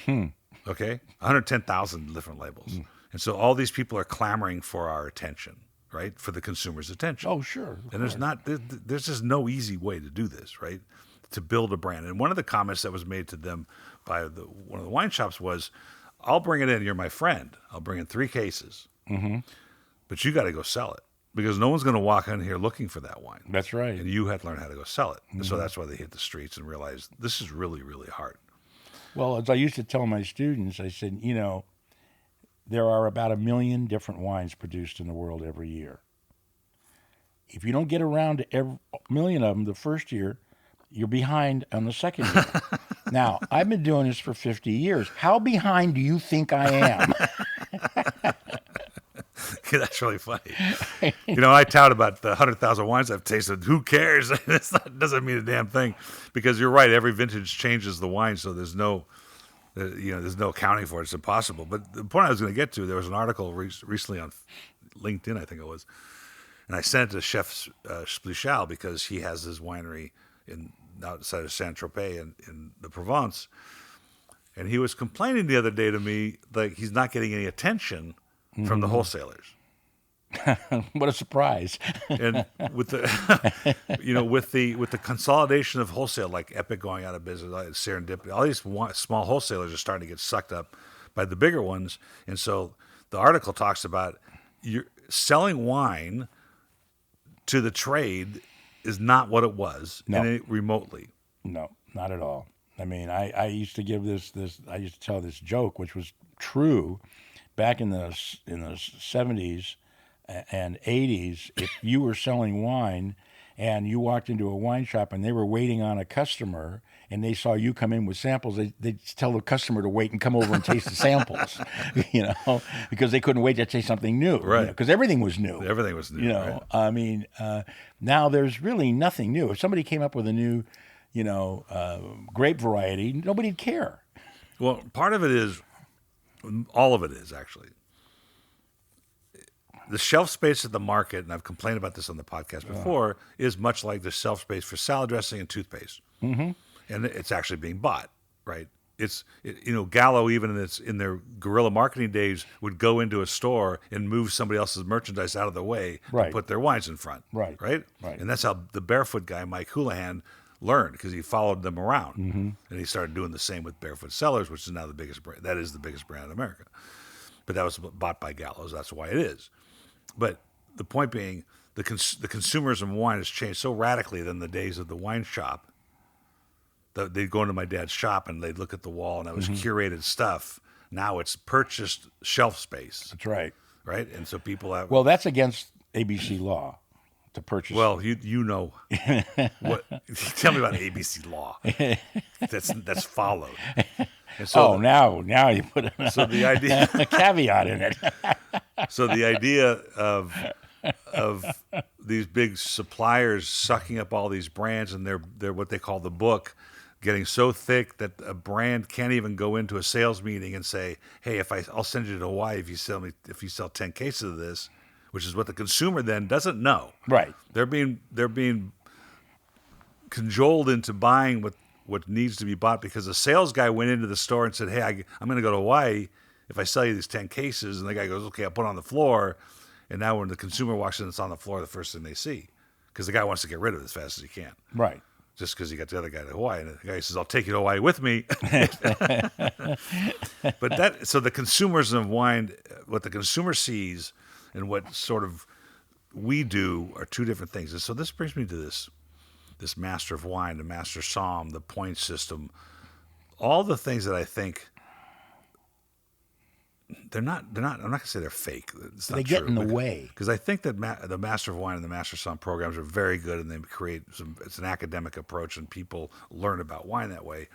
Okay? 110,000 different labels. And so all these people are clamoring for our attention, right? For the consumer's attention. Oh, sure. And there's just no easy way to do this, right? To build a brand. And one of the comments that was made to them by one of the wine shops was, I'll bring it in. You're my friend. I'll bring in 3 cases. Mm-hmm. But you got to go sell it because no one's going to walk in here looking for that wine. That's right. And you had to learn how to go sell it. Mm-hmm. And so that's why they hit the streets and realized this is really, really hard. Well, as I used to tell my students, I said, there are about 1 million different wines produced in the world every year. If you don't get around to every 1 million of them the first year, you're behind on the second year. Now, I've been doing this for 50 years. How behind do you think I am? That's really funny. I tout about the 100,000 wines I've tasted. Who cares? It doesn't mean a damn thing because you're right. Every vintage changes the wine, so there's no accounting for it. It's impossible. But the point I was going to get to, there was an article recently on LinkedIn, I think it was, and I sent it to Chef Splichal because he has his winery outside of Saint-Tropez in the Provence. And he was complaining the other day to me like he's not getting any attention from the wholesalers. What a surprise! And with the with the consolidation of wholesale, like Epic going out of business, like Serendipity, all these small wholesalers are starting to get sucked up by the bigger ones. And so the article talks about you're selling wine to the trade is not what it was, remotely. No, not at all. I mean, I used to give I used to tell this joke, which was true, back in the 70s and 80s. If you were selling wine and you walked into a wine shop and they were waiting on a customer and they saw you come in with samples, they'd tell the customer to wait and come over and taste the samples, because they couldn't wait to taste something new. Right. Because everything was new. Everything was new. Right. I mean, now there's really nothing new. If somebody came up with a new, grape variety, nobody'd care. Well, part of it is, all of it is actually, the shelf space at the market, and I've complained about this on the podcast before, is much like the shelf space for salad dressing and toothpaste. Mm-hmm. And it's actually being bought, right? Gallo, even in their guerrilla marketing days, would go into a store and move somebody else's merchandise out of the way to put their wines in front. Right. And that's how the Barefoot guy, Mike Houlihan, learned, because he followed them around. Mm-hmm. And he started doing the same with Barefoot Cellars, which is now the biggest brand. That is the biggest brand in America. But that was bought by Gallo's. That's why it is. But the point being, the consumerism of wine has changed so radically than the days of the wine shop. They'd go into my dad's shop and they'd look at the wall and it was curated stuff. Now it's purchased shelf space. That's right. Right? And so people have... Well, that's against ABC law to purchase. Well, you know. What? Tell me about ABC law. That's followed. And so now you put so the idea, a caveat in it. So the idea of these big suppliers sucking up all these brands and they're what they call the book, getting so thick that a brand can't even go into a sales meeting and say, "Hey, I'll send you to Hawaii if you sell 10 cases of this," which is what the consumer then doesn't know. Right. They're being cajoled into buying what needs to be bought because a sales guy went into the store and said, "Hey, I'm going to go to Hawaii if I sell you these 10 cases," and the guy goes, "Okay, I'll put it on the floor." And now when the consumer walks in, it's on the floor, the first thing they see, because the guy wants to get rid of it as fast as he can. Right. Just because he got the other guy to Hawaii. And the guy says, "I'll take you to Hawaii with me." So the consumers of wine, what the consumer sees and what sort of we do are two different things. And so this brings me to this master of wine, the master somm, the point system, all the things that I think they're not. I'm not going to say they're fake. It's not they get in the way. Because I think that the Master of Wine and the Master Somm programs are very good, and they create it's an academic approach, and people learn about wine that way.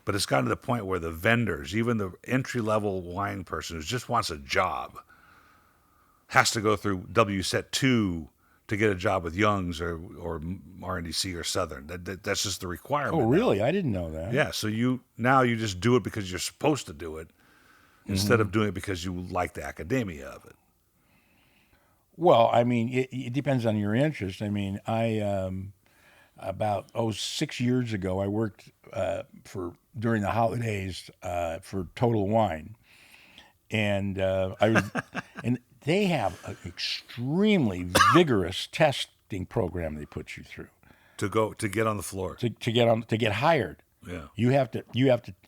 But it's gotten to the point where the vendors, even the entry-level wine person who just wants a job, has to go through WSET 2 to get a job with Young's or RNDC or Southern. That's just the requirement. Oh, really? I didn't know that. Yeah. So you just do it because you're supposed to do it, instead of doing it because you like the academia of it. Well, I mean, it depends on your interest. I mean, about 6 years ago, I worked during the holidays for Total Wine, and and they have an extremely vigorous testing program they put you through to get on the floor to get hired. Yeah. You have to.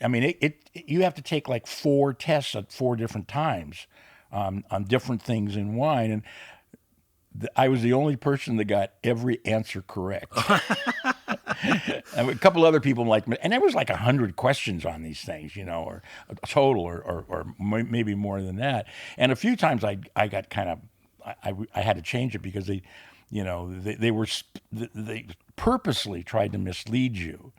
I mean, you have to take like 4 tests at 4 different times on different things in wine, and I was the only person that got every answer correct. And a couple other people like me, and there was like 100 questions on these things, or a total, or maybe more than that. And a few times I got kind of, I had to change it because they purposely tried to mislead you.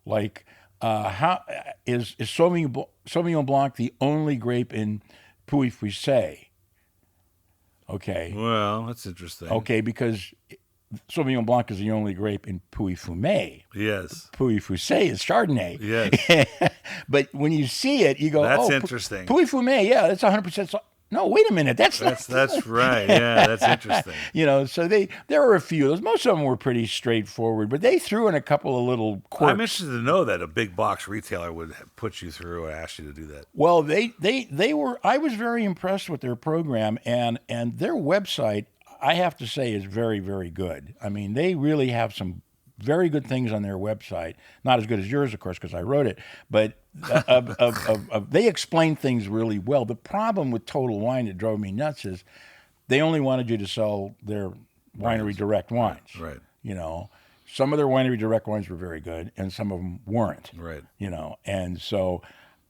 Like, how is Sauvignon Blanc the only grape in Pouilly-Fuissé? Okay. Well, that's interesting. Okay, because Sauvignon Blanc is the only grape in Pouilly-Fumé. Yes. Pouilly-Fuissé is Chardonnay. Yes. But when you see it, you go, that's interesting. Pouilly-Fumé, yeah, that's 100%. No, wait a minute. That's right. Yeah, that's interesting. So there were a few. Most of them were pretty straightforward, but they threw in a couple of little quirks. I'm interested to know that a big box retailer would put you through or ask you to do that. Well, they were. I was very impressed with their program and their website. I have to say is very, very good. I mean, they really have some very good things on their website. Not as good as yours, of course, because I wrote it, but they explain things really well. The problem with Total Wine that drove me nuts is they only wanted you to sell their winery direct wines. Right. Some of their winery direct wines were very good, and some of them weren't. Right. And so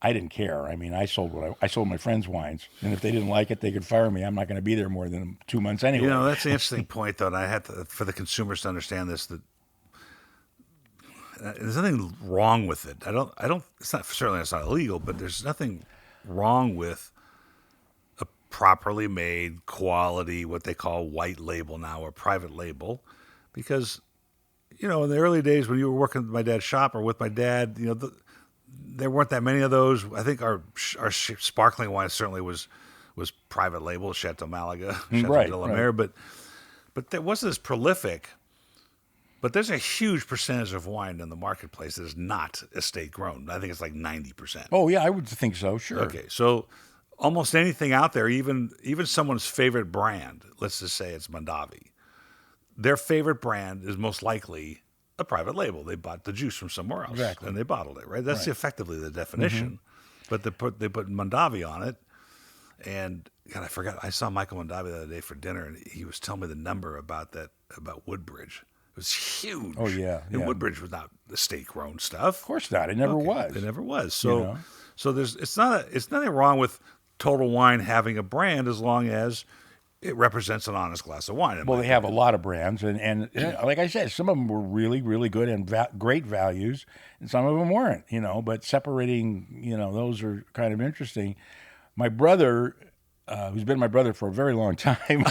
I didn't care. I mean, I sold I sold my friends' wines, and if they didn't like it, they could fire me. I'm not going to be there more than 2 months anyway. You know, that's an interesting point, though. And I had to, for the consumers to understand this, that there's nothing wrong with it. I don't. It's not certainly it's not illegal, but there's nothing wrong with a properly made quality, what they call white label now or private label, because in the early days when you were working at my dad's shop or with my dad, there weren't that many of those. I think our sparkling wine certainly was private label, Chateau Malaga, Chateau de la Mer, but there wasn't as prolific. But there's a huge percentage of wine in the marketplace that is not estate grown. I think it's like 90%. Oh yeah, I would think so. Sure. Okay, so almost anything out there, even someone's favorite brand, let's just say it's Mondavi, their favorite brand is most likely a private label. They bought the juice from somewhere else, exactly, and they bottled it. Right. That's effectively the definition. But they put Mondavi on it, and God, I forgot. I saw Michael Mondavi the other day for dinner, and he was telling me the number about Woodbridge. It was huge. Oh yeah. And Woodbridge was not estate grown stuff. Of course not. It never was. It never was. So so it's nothing wrong with Total Wine having a brand as long as it represents an honest glass of wine. Well, they have a lot of brands, and like I said, some of them were really, really good and great values, and some of them weren't. But separating, those are kind of interesting. My brother, who's been my brother for a very long time,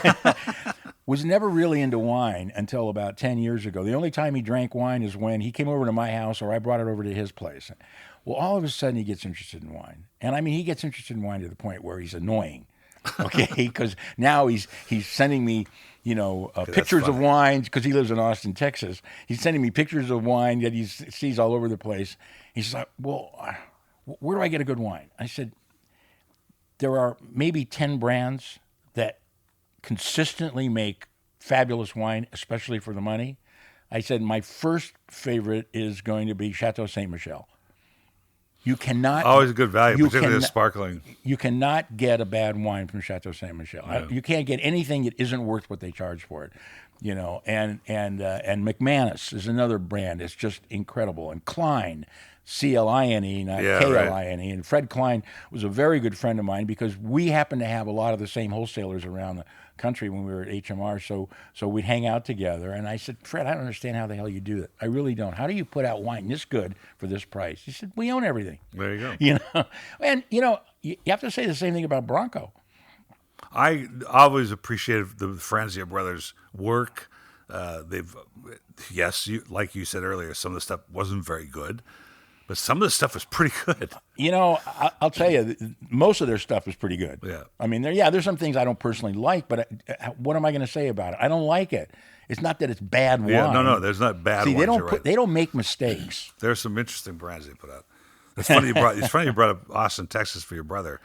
was never really into wine until about 10 years ago. The only time he drank wine is when he came over to my house or I brought it over to his place. Well, all of a sudden he gets interested in wine. And I mean, he gets interested in wine to the point where he's annoying, okay? Because now he's sending me, pictures of wines, because he lives in Austin, Texas. He's sending me pictures of wine that he sees all over the place. He's like, well, where do I get a good wine? I said, there are maybe 10 brands that consistently make fabulous wine, especially for the money. I said, my first favorite is going to be Chateau Saint Michel. You cannot... Always a good value, particularly the sparkling. You cannot get a bad wine from Chateau Saint Michel. No. You can't get anything that isn't worth what they charge for it. And McManus is another brand. It's just incredible. And Klein, C-L-I-N-E, not K-L-I-N-E. And Fred Klein was a very good friend of mine because we happen to have a lot of the same wholesalers around the country when we were at HMR, so we'd hang out together. And I said, Fred, I don't understand how the hell you do it. I really don't. How do you put out wine this good for this price? He said, we own everything. There you go. And you have to say the same thing about Bronco. I always appreciated the Franzia brothers' work. Like you said earlier, some of the stuff wasn't very good. But some of the stuff is pretty good. I'll tell you, most of their stuff is pretty good. Yeah. I mean, there's some things I don't personally like, but what am I going to say about it? I don't like it. It's not that it's bad wine. Yeah, no, there's not bad wines. They don't make mistakes. There's some interesting brands they put out. It's funny you brought up Austin, Texas for your brother.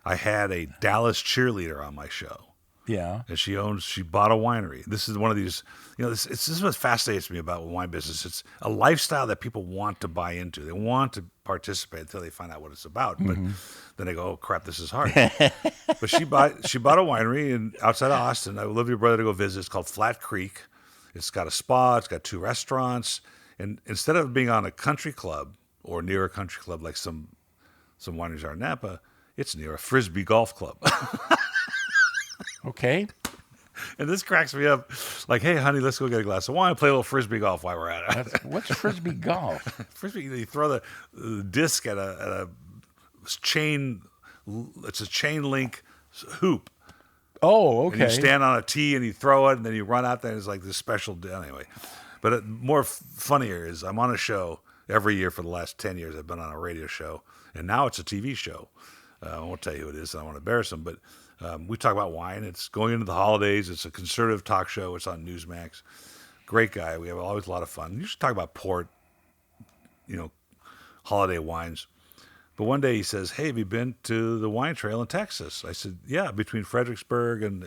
I had a Dallas cheerleader on my show. Yeah. And she bought a winery. This is one of these, this is what fascinates me about wine business. It's a lifestyle that people want to buy into. They want to participate until they find out what it's about. But then they go, oh crap, this is hard. But she bought a winery outside of Austin. I would love your brother to go visit. It's called Flat Creek. It's got a spa. It's got 2 restaurants. And instead of being on a country club or near a country club like some wineries are in Napa, it's near a Frisbee golf club. Okay. And this cracks me up. Like, hey, honey, let's go get a glass of wine and play a little Frisbee golf while we're at it. What's Frisbee golf? Frisbee, you throw the disc at a chain. It's a chain link hoop. Oh, okay. And you stand on a tee and you throw it, and then you run out there. And it's like this special anyway. But more funnier is I'm on a show every year for the last 10 years. I've been on a radio show, and now it's a TV show. I won't tell you who it is. I don't want to embarrass them, but we talk about wine. It's going into the holidays. It's a conservative talk show. It's on Newsmax. Great guy. We have always a lot of fun. You should talk about port, holiday wines. But one day he says, hey, have you been to the wine trail in Texas? I said, yeah, between Fredericksburg and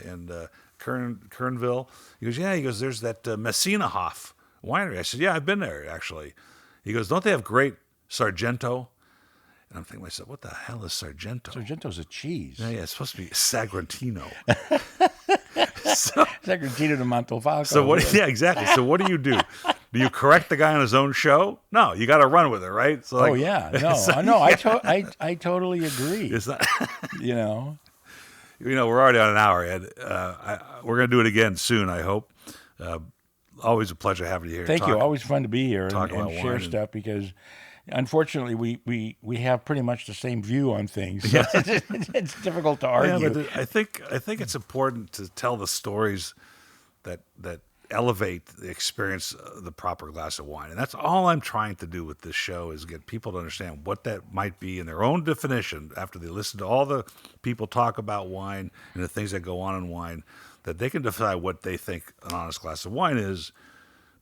Kernville. He goes, yeah. He goes, there's that Masciana winery. I said, yeah, I've been there, actually. He goes, don't they have great Sargento? And I'm thinking to myself, what the hell is Sargento? Sargento's a cheese. Yeah, it's supposed to be Sagrantino. Sagrantino de Montefalco. So what? Yeah, exactly. So what do? Do you correct the guy on his own show? No, you got to run with it, right? So Oh yeah, no, I totally agree. It's not, You know, we're already on an hour, Ed. We're going to do it again soon, I hope. Always a pleasure having you here. thank you. Always fun to be here and about share wine stuff because, unfortunately, we have pretty much the same view on things. So it's difficult to argue. Yeah, but I think it's important to tell the stories that elevate the experience of the proper glass of wine. And that's all I'm trying to do with this show is get people to understand what that might be in their own definition after they listen to all the people talk about wine and the things that go on in wine, that they can decide what they think an honest glass of wine is,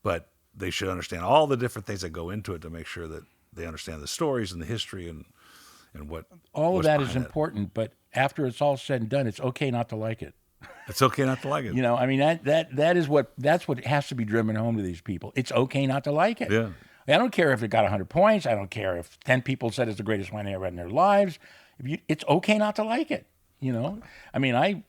but they should understand all the different things that go into it to make sure that they understand the stories and the history and what All of that is behind it. important, but after it's all said and done, it's okay not to like it. It's okay not to like it. You know, I mean that's what has to be driven home to these people. It's okay not to like it. Yeah. I don't care if it got 100 points. I don't care if 10 people said it's the greatest wine they ever had in their lives. It's okay not to like it. You know, I mean,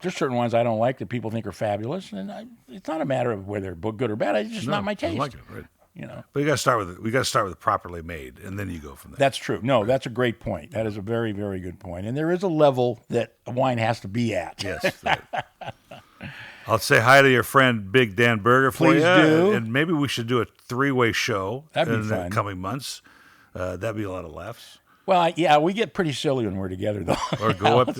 there's certain ones I don't like that people think are fabulous, and it's not a matter of whether they're good or bad. It's just not my I taste. like it, right? You know, But you got to start with it. We got to start with properly made, and then you go from there. that's true. No, that's a great point. That is a very, very good point. And there is a level that a wine has to be at. Yes. I'll say hi to your friend Big Dan Berger for Please you, do. and maybe we should do a three-way show That'd be in the fun. coming months. That'd be a lot of laughs. Well, yeah, we get pretty silly when we're together, though. Or go up,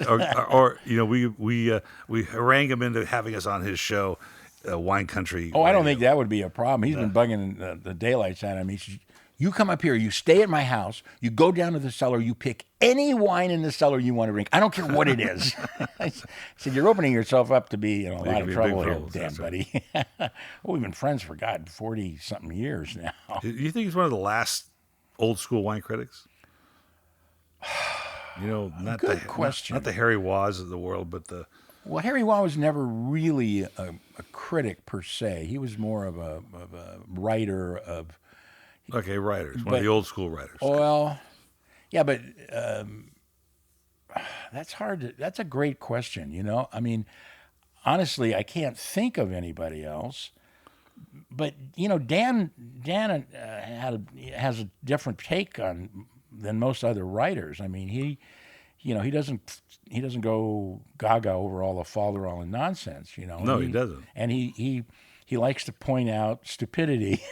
or we harangue him into having us on his show, Wine Country. Oh, I don't Radio. think that would be a problem. He's been bugging the daylights out of me. He says, you come up here, you stay at my house, you go down to the cellar, you pick any wine in the cellar you want to drink. I don't care what it is. I said, you're opening yourself up to be in a lot could of be in trouble big here, trouble, Dan, that's buddy. Well, we've been friends for, 40-something years now. Do you think he's one of the last old school wine critics? Not Good the question. Not the Harry Waws of the world, but the Well, Harry Waugh was never really a critic per se. He was more of a writer of... writers, one of the old school writers. Well, yeah, but that's hard. That's a great question. You know, I mean, honestly, I can't think of anybody else. But Dan has a different take than most other writers. I mean, he doesn't go gaga over all the falderall and nonsense. No, he doesn't. And he likes to point out stupidity.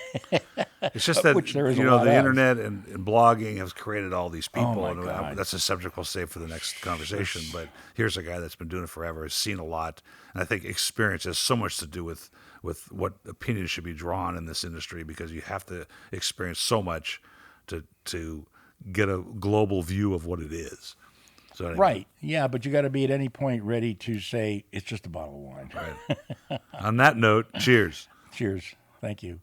It's just that Which there is a lot the of. internet and blogging has created all these people. my and God. that's a subject we'll save for the next conversation. But here's a guy that's been doing it forever, has seen a lot, and I think experience has so much to do with what opinions should be drawn in this industry, because you have to experience so much to get a global view of what it is. So anyway, Right. Yeah, but you got to be at any point ready to say it's just a bottle of wine. Right. On that note, cheers. Cheers. Thank you.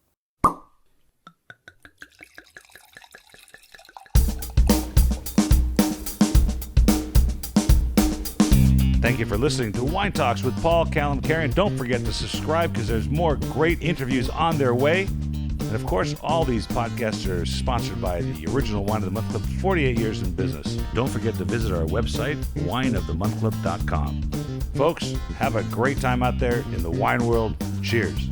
Thank you for listening to Wine Talks with Paul Kalamkarian. Don't forget to subscribe, because there's more great interviews on their way. And of course, all these podcasts are sponsored by the original Wine of the Month Club, 48 years in business. Don't forget to visit our website, wineofthemonthclub.com. Folks, have a great time out there in the wine world. Cheers.